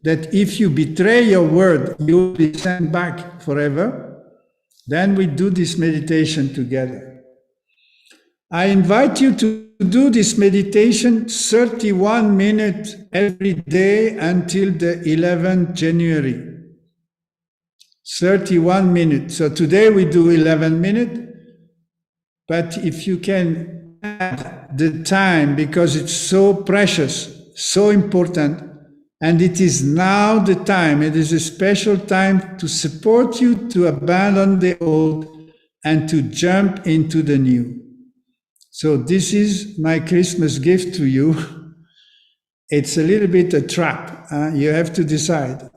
that if you betray your word, you will be sent back forever, then we do this meditation together. I invite you to do this meditation 31 minutes every day until the 11th January. 31 minutes. So today we do 11 minutes, but if you can add the time, because it's so precious, so important, and it is now the time, it is a special time to support you to abandon the old and to jump into the new. So this is my Christmas gift to you. It's a little bit a trap. You have to decide.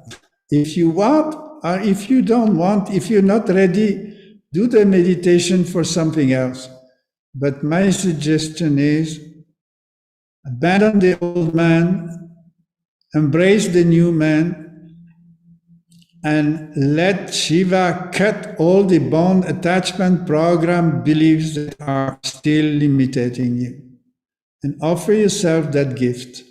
If you want or if you don't want, if you're not ready, do the meditation for something else. But my suggestion is abandon the old man, embrace the new man, and let Shiva cut all the bond attachment program beliefs that are still limiting you, and offer yourself that gift.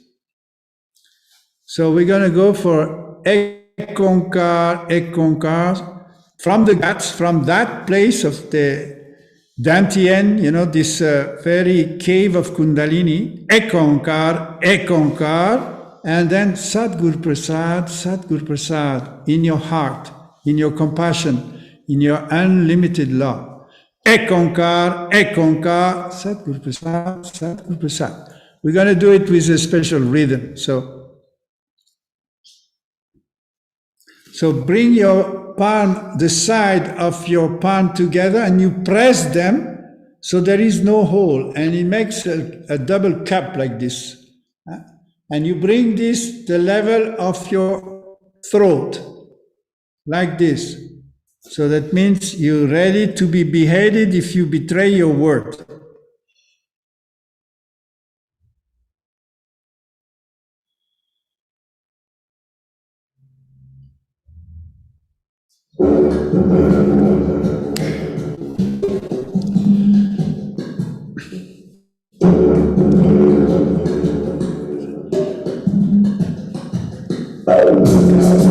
So we're going to go for Ekonkar, Ekonkar, from the guts, from that place of the Dantian, this very cave of Kundalini, Ekonkar, Ekonkar, and then Sadhguru Prasad, Sadhguru Prasad, in your heart, in your compassion, in your unlimited love. Ekonkar, Ekonkar, Sadhguru Prasad, Sadhguru Prasad. We're going to do it with a special rhythm. So bring your palm, the side of your palm together, and you press them so there is no hole, and it makes a double cup like this. And you bring this the level of your throat, like this. So that means you're ready to be beheaded if you betray your word.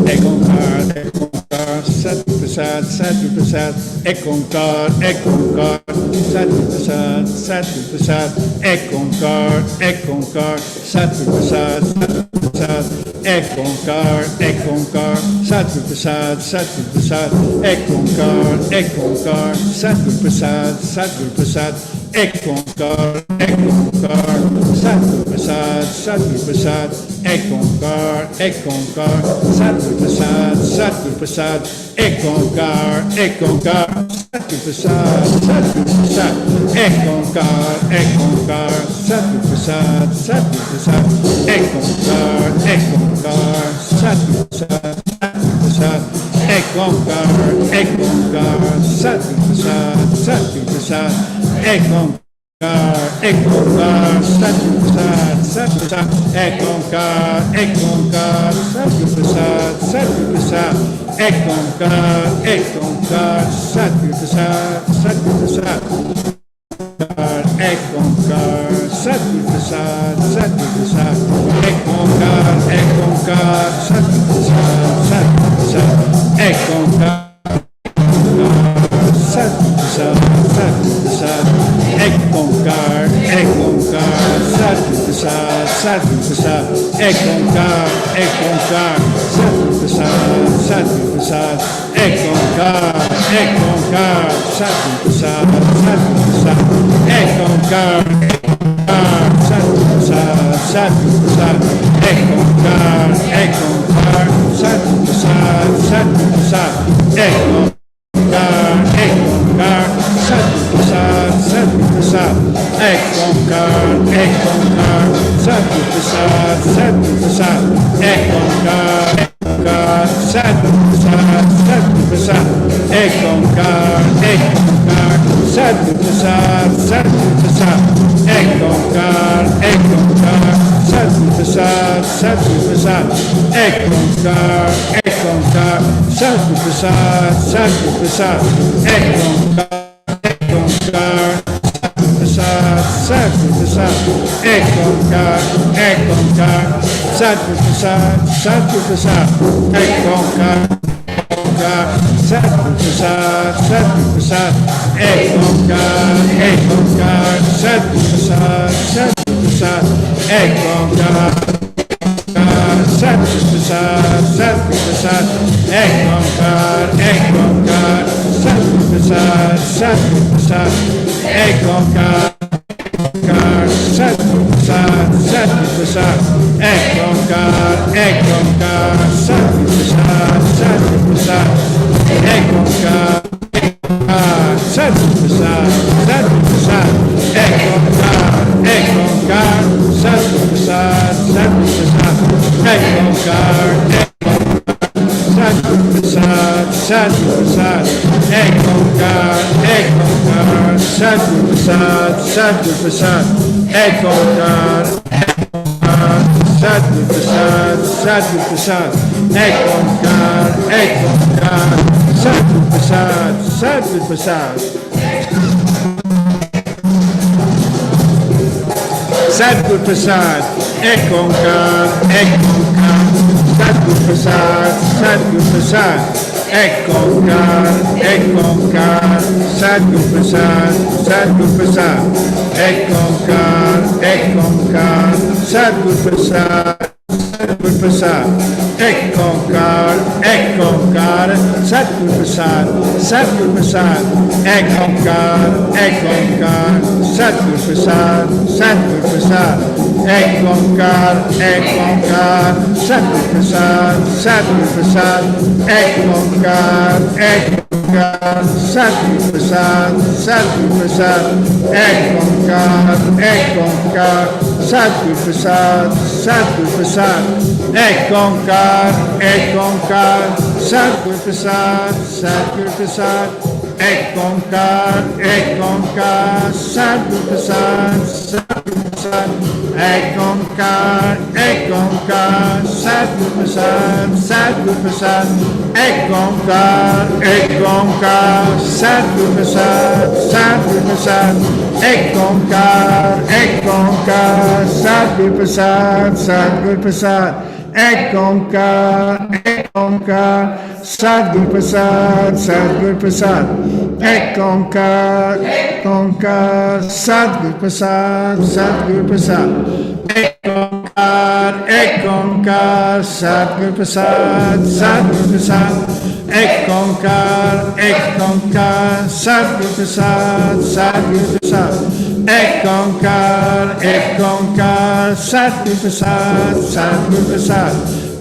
Ekonkar, Ekonkar, Sadhguru Prasad, Sadhguru Prasad, Ekonkar, Ekonkar, Sadhguru Prasad, Sadhguru Prasad, Ekonkar, Ekonkar, Sadhguru Prasad, Sadhguru Prasad, Ekonkar, Ekonkar, Sadhguru Prasad, Sadhguru Prasad, Ekonkar, Ekonkar, Sadhguru Prasad, Sadhguru Prasad, Ekonkar, Ekonkar, Sadhguru Prasad, Sadhguru Prasad, Ekonkar, Ekonkar, Sadhguru Prasad, Sadhguru Prasad, Ekonkar, Ekonkar, Sadhguru Prasad, Sadhguru Prasad, Ekonkar, Ekonkar, Sadhguru Prasad, Sadhguru Prasad, Ekonkar, Ekonkar, Sadhguru Prasad, Sadhguru Prasad, Ekonkar, Ekonkar, Sadhguru Prasad, Sadhguru Prasad, Ekonkar, Ekonkar, Sadhguru Prasad, Sadhguru Prasad, Ekonkar, Ekonkar, Sadhguru Prasad, Sadhguru Prasad, Ekonkar, Ekonkar, Sadhguru Prasad, Sadhguru Prasad, Ekonkar, Sadhguru Prasad, Sadhguru Prasad, Ekonkar, Ekonkar, Sadhguru Prasad, Sadhguru Prasad, Ekonkar, Sadhguru Prasad, Sadhguru Prasad, Ekonkar, Ekonkar, Sadhguru Prasad, Sadhguru Prasad, Ekonkar, Ekonkar, Sadhguru Prasad, Sadhguru Prasad, Ekonkar, Ekonkar, Sadhguru Prasad, Sadhguru Prasad, Ekonkar, Ekonkar, Sadhguru Prasad, Sadhguru Prasad, Ekonkar, Ekonkar, Sadhguru Prasad, Sadhguru Prasad, Ekonkar, Ekonkar, Sadhguru Prasad, Sadhguru Prasad, Ekonkar, Ekonkar, Sadguru Prasad, Sadguru Prasad, Ekonkar, Ekonkar, Sadguru Prasad, Sadguru Prasad, Ekonkar, Ekonkar, Sadguru Prasad, Sadguru Prasad, Ekonkar, Ekonkar, Sadguru Prasad, Sadguru Prasad, Ekonkar, Ekonkar, Sadguru Prasad, Sadguru Prasad, Ekonkar, Ekonkar, Sadguru Prasad, Ekonkar, Ekonkar, Sadguru Prasad, Sadguru Prasad, Ekonkar, Ekonkar, Sadguru Prasad, Sadguru Prasad, Ekonkar, Ekonkar, Sadguru Prasad, Sadguru Prasad, Ekonkar, Sadguru Prasad, Sadguru Prasad, Ekonkar, Ekonkar, Sadguru Prasad, Sadguru Prasad, Ekonkar, Sadguru Prasad, Sadguru Prasad, Ekonkar, Ekonkar, Sadguru Prasad, Sadguru Prasad, Ekonkar, Sadguru Prasad, Sadguru Prasad, Ekonkar, Ekonkar, Sadguru Prasad, Sadguru Prasad, Ekonkar, Sadguru Prasad, Sadguru Prasad, Ekonkar, Ekonkar, Sadguru Prasad, Sadguru Prasad, Ekonkar, Sadguru Prasad, Sadguru Prasad, Ekonkar, Ekonkar, Sadguru Prasad, Sadguru Prasad, Sadguru Prasad, Ekonkar, Ekonkar, Sadguru Prasad, Sadguru Prasad, Ekonkar, Ekonkar, Sadguru Prasad, Sadguru Prasad, Ekonkar, Ekonkar, Sadguru Prasad, Sadguru Prasad, Ekonkar, Ekonkar, Sadguru Prasad, Sadguru Prasad, Ekonkar, Ekonkar, Sadguru Prasad, Sadguru Prasad, Ekonkar, Ekonkar, Sadguru Prasad, Sadguru Prasad, Ekonkar, Ekonkar, Sadguru Prasad, Sadguru Prasad, Ekonkar, Ekonkar, Sadguru Prasad, Sadguru Prasad, Ekonkar, Ekonkar, Sadguru Prasad, Sadguru Prasad, Ekonkar, Ekonkar, Sadguru Prasad, Sadguru Prasad, Ekonkar, Ekonkar, Sadguru Prasad, Sadguru Prasad, Ekonkar, Ekonkar, Sadguru Prasad, Sadguru Prasad, Ekonkar, Ekonkar, Sadguru Prasad, Sadguru Prasad, Ekonkar, Ekonkar, Sadguru Prasad, Sadguru Prasad, Ekonkar, Ekonkar, Sadguru Prasad, Sadguru Prasad, Ekonkar, Ekonkar, Sadguru Prasad, Sadguru Prasad, Ekonkar, Ekonkar, Sadguru Prasad, Sadguru Prasad, Ekonkar, Ekonkar, Sadguru Prasad, Sadguru Prasad, Ekonkar, Ekonkar, Sadguru Prasad, Sadguru Prasad,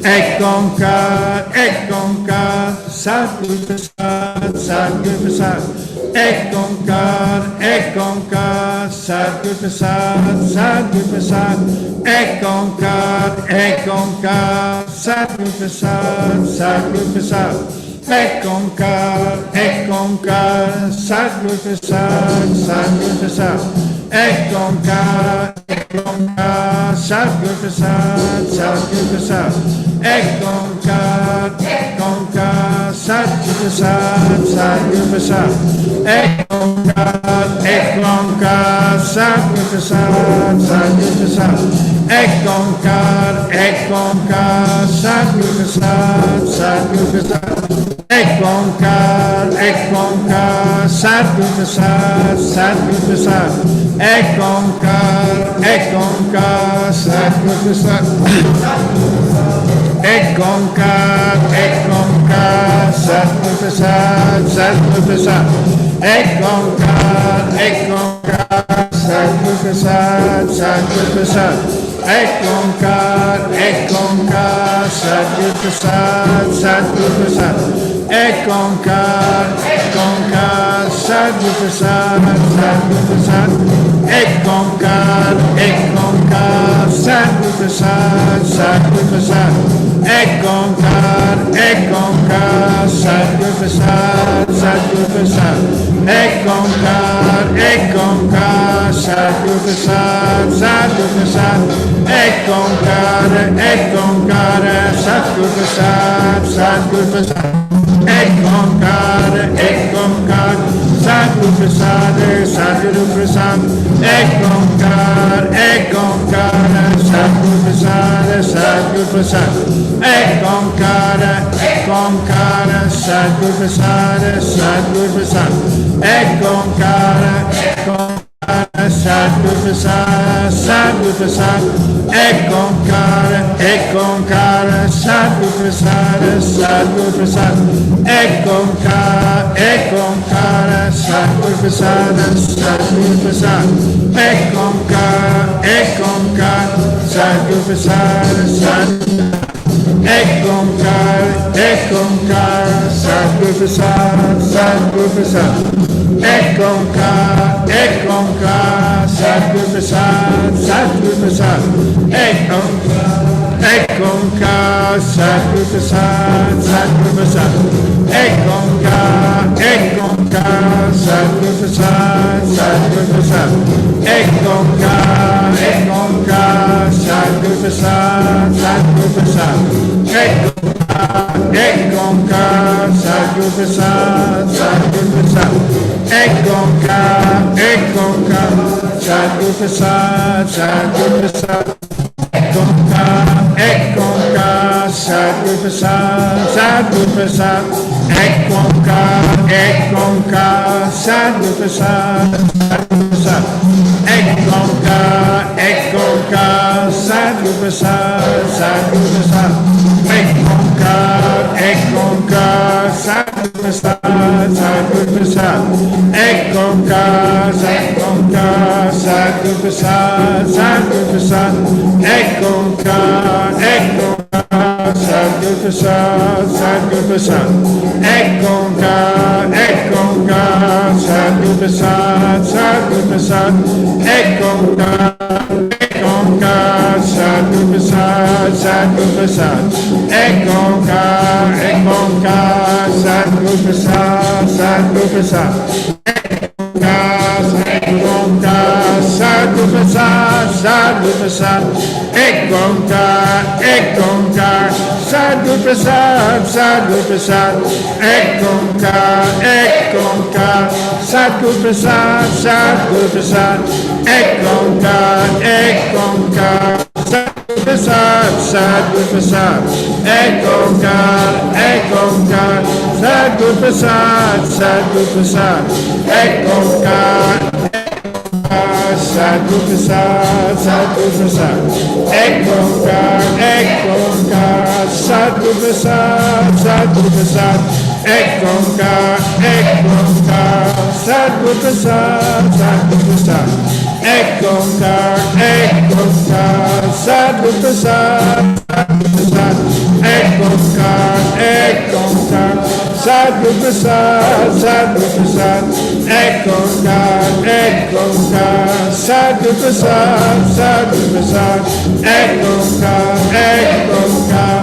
Ekonkar, Ekonkar, Sadguru Prasad, Sadguru Prasad, Ekonkar, Ekonkar, Sadguru Prasad, Sadguru Prasad, Ekonkar, Ekonkar, Sadguru Prasad, Sadguru Prasad, Ekonkar, Ekonkar, Sadguru Prasad, Sadguru Prasad, Ekonkar, Ekonkar, Sadguru Prasad, Sadguru Prasad, Ekonkar, Ekonkar, Sadguru Prasad, Sadguru Prasad, Ekonkar, Ekonkar, Sadguru Prasad, Sadguru Prasad, Ekonkar, Ekonkar, Sadguru Prasad, Sadguru Prasad, Ekonkar, Ekonkar, Sadguru Prasad, Ekonkar, Ekonkar, Sadguru Prasad, Sadguru Prasad, Ekonkar, Ekonkar, Sadguru Prasad, Sadguru Prasad, Ekonkar, Ekonkar, Sadguru Prasad, Sadguru Prasad, Ekonkar, Ekonkar, Sadguru Prasad, Sadguru Prasad, Ek Onkar, Sadguru Prasad, Sadguru Prasad. Ek Onkar, Sadguru Prasad, Sadguru Prasad. Ek Onkar, Sadguru Prasad, Sadguru Prasad. Ek Onkar, Sadguru Prasad, Sadguru Prasad. Ek Onkar, Sadguru Prasad, Sadguru Prasad. Ek Onkar, Sadguru Prasad, Sadguru Prasad. Ek Onkar, Sadguru Prasad, Sadguru Prasad. Ek Onkar, Sadguru Prasad, Sadguru Prasad. Ek Onkar, Sadguru Prasad, Sadguru Prasad. Ek Onkar, Sadguru Prasad, Sadguru Prasad. Ek Onkar, Sadguru Prasad, Sadguru. Ek Onkar, Sadguru Prasad, Sadguru Prasad. Ek Onkar, Sadguru Prasad, Sadguru Prasad. Ek Onkar, Sadguru Prasad, Sadguru Prasad. Ek Onkar, Sadguru Prasad, Sadguru Prasad. Ek Onkar, Sadguru Prasad, Sadguru Prasad. Ek Onkar, Sadguru Prasad, Sadguru Prasad. Ek Onkar, Sadguru Prasad, Sadguru Prasad. Ek Onkar, Sadguru Prasad, Sadguru Prasad. Ek Onkar, Sadguru Prasad, Sadguru Prasad. Ek Onkar, Sadguru Prasad, Sadguru Prasad. Ek Onkar, Sadguru Prasad, Sadguru Prasad. Ek Onkar, Sadguru Prasad, Sadguru Prasad. Ek Onkar, Sadguru Prasad, Sadguru Prasad. Ek Onkar, Sadguru Prasad, Sadguru Prasad. Ek Onkar, Sadguru Prasad, Sadguru Prasad. Ek Onkar, Sadguru Prasad, Sadguru Prasad. Sadguru Prasad, Sadguru Prasad. Ek Onkar, Sadguru Prasad, Sadguru Prasad. Ek Onkar, Sadguru Prasad, Sadguru Prasad. Ek Onkar, Sadguru Prasad, Sadguru Prasad. Ek Onkar, Sadguru Prasad, Sadguru Prasad. Ek Onkar, Sadguru Prasad, Sadguru Prasad. Ek Onkar, Sadguru Prasad, Sadguru Prasad. Ek Onkar, Sadguru Prasad, Sadguru Prasad. Ek Onkar, Sadguru Prasad, Sadguru Prasad. Ek Onkar, Sadguru Prasad, Sadguru Prasad. Ek Onkar, Sadguru Prasad, Sadguru Prasad. Ek Onkar,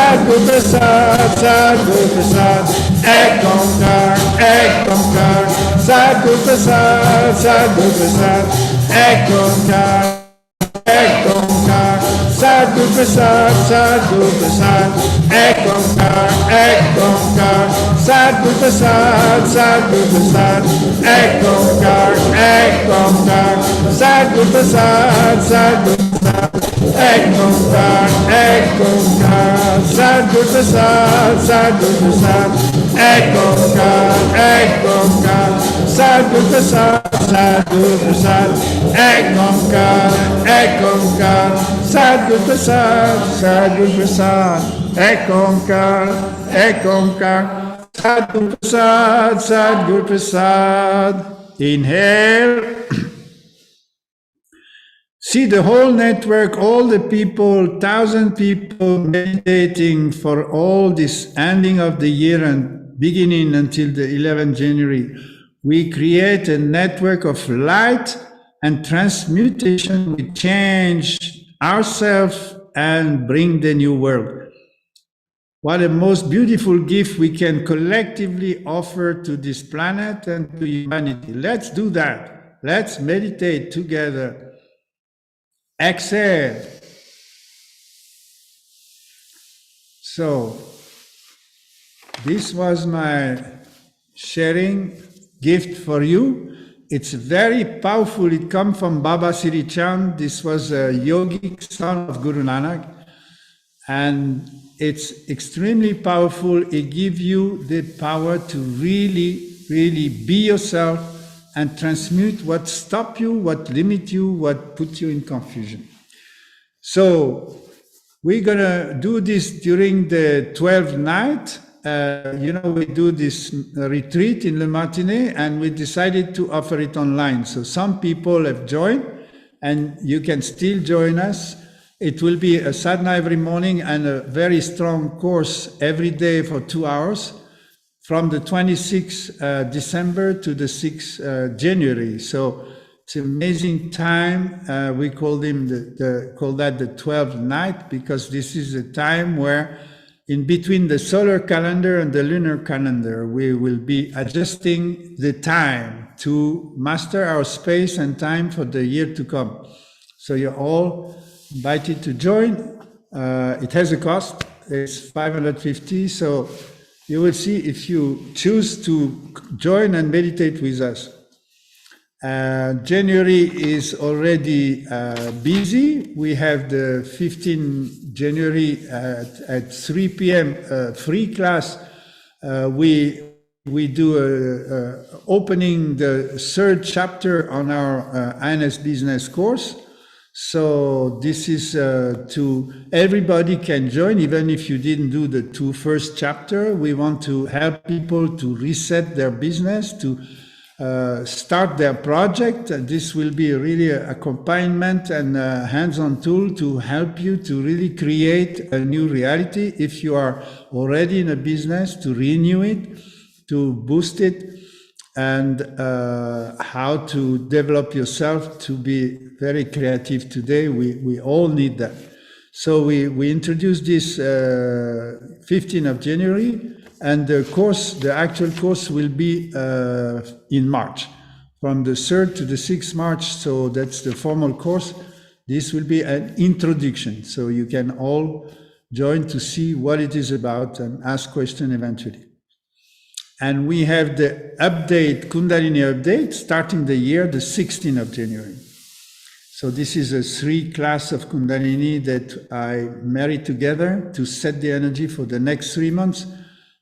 Sadguru Prasad, Sadguru Prasad. Ek Onkar, Sadguru Prasad, Sadguru Prasad. Ek Onkar, Sadguru Prasad, Sadguru Prasad. Ek Onkar, Sadguru Prasad, Sadguru Prasad. Ek Onkar, Sadguru Prasad, Sadguru Prasad. Ek Onkar, Sadguru Prasad, Sadguru Prasad. Ek Onkar, Sadguru Prasad, Sadguru Prasad. Ek Onkar, Sadguru Prasad, Sadguru Prasad. Ek Onkar, Sadguru Prasad, Sadguru Prasad. Inhale. See the whole network, all the people, 1,000 people meditating for all this ending of the year and beginning until the 11th January. We create a network of light and transmutation, we change ourselves and bring the new world. What a most beautiful gift we can collectively offer to this planet and to humanity. Let's do that. Let's meditate together. Exhale. So, this was my sharing gift for you. It's very powerful. It comes from Baba Siri Chand. This was a yogic son of Guru Nanak. And it's extremely powerful. It gives you the power to really, really be yourself and transmute what stop you, what limit you, what put you in confusion. So we're gonna do this during the 12th night. We do this retreat in Le Martinet, and we decided to offer it online. So some people have joined, and you can still join us. It will be a sadhana every morning and a very strong course every day for 2 hours from the 26th December to the 6th January. So it's an amazing time. We call that the 12th night, because this is a time where in between the solar calendar and the lunar calendar, we will be adjusting the time to master our space and time for the year to come. So you're all invited to join. It has a cost. It's 550. So you will see if you choose to join and meditate with us. January is already busy. We have the 15 January at 3 p.m. Free class. We do opening the third chapter on our INS business course. So this is to everybody can join, even if you didn't do the 2 first chapter. We want to help people to reset their business, to start their project. This will be really a accompaniment and a hands-on tool to help you to really create a new reality. If you are already in a business, to renew it, to boost it, and how to develop yourself to be very creative today. We all need that. So we introduced this 15th of January, and the actual course will be in March, from the 3rd to the 6th March. So that's the formal course. This will be an introduction, so you can all join to see what it is about and ask questions eventually. And we have the update, Kundalini update, starting the year, the 16th of January. So this is a 3 class of Kundalini that I married together to set the energy for the next 3 months.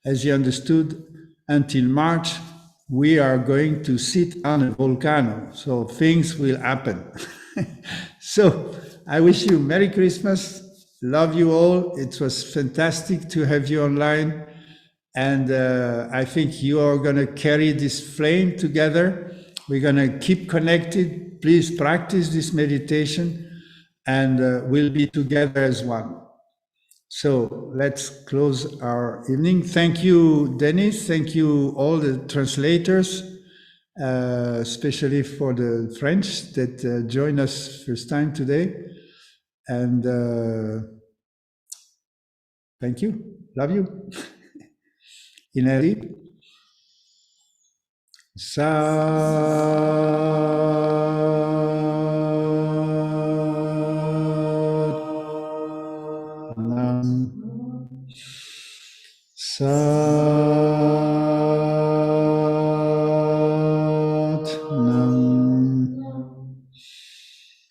As you understood, until March, we are going to sit on a volcano. So things will happen. So I wish you Merry Christmas. Love you all. It was fantastic to have you online. And I think you are going to carry this flame together. We're going to keep connected. Please practice this meditation, and we'll be together as one. So let's close our evening. Thank you, Dennis. Thank you, all the translators, especially for the French that joined us first time today. And thank you. Love you. Inari. Sa nam sat nam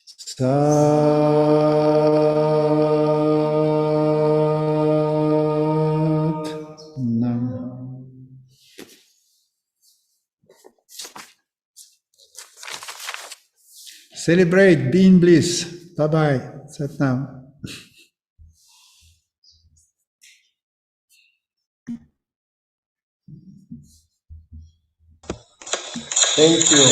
sat nam. Celebrate, be in bliss. Bye-bye. Sat Nam. Thank you.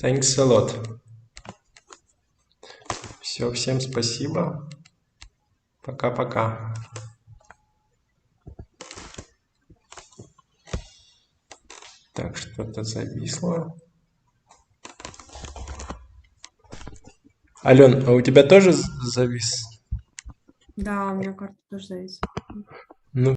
Thanks a lot. Все, всем спасибо. Пока-пока. Так, что-то зависло. Ален, а у тебя тоже завис? Да, у меня карта тоже зависит.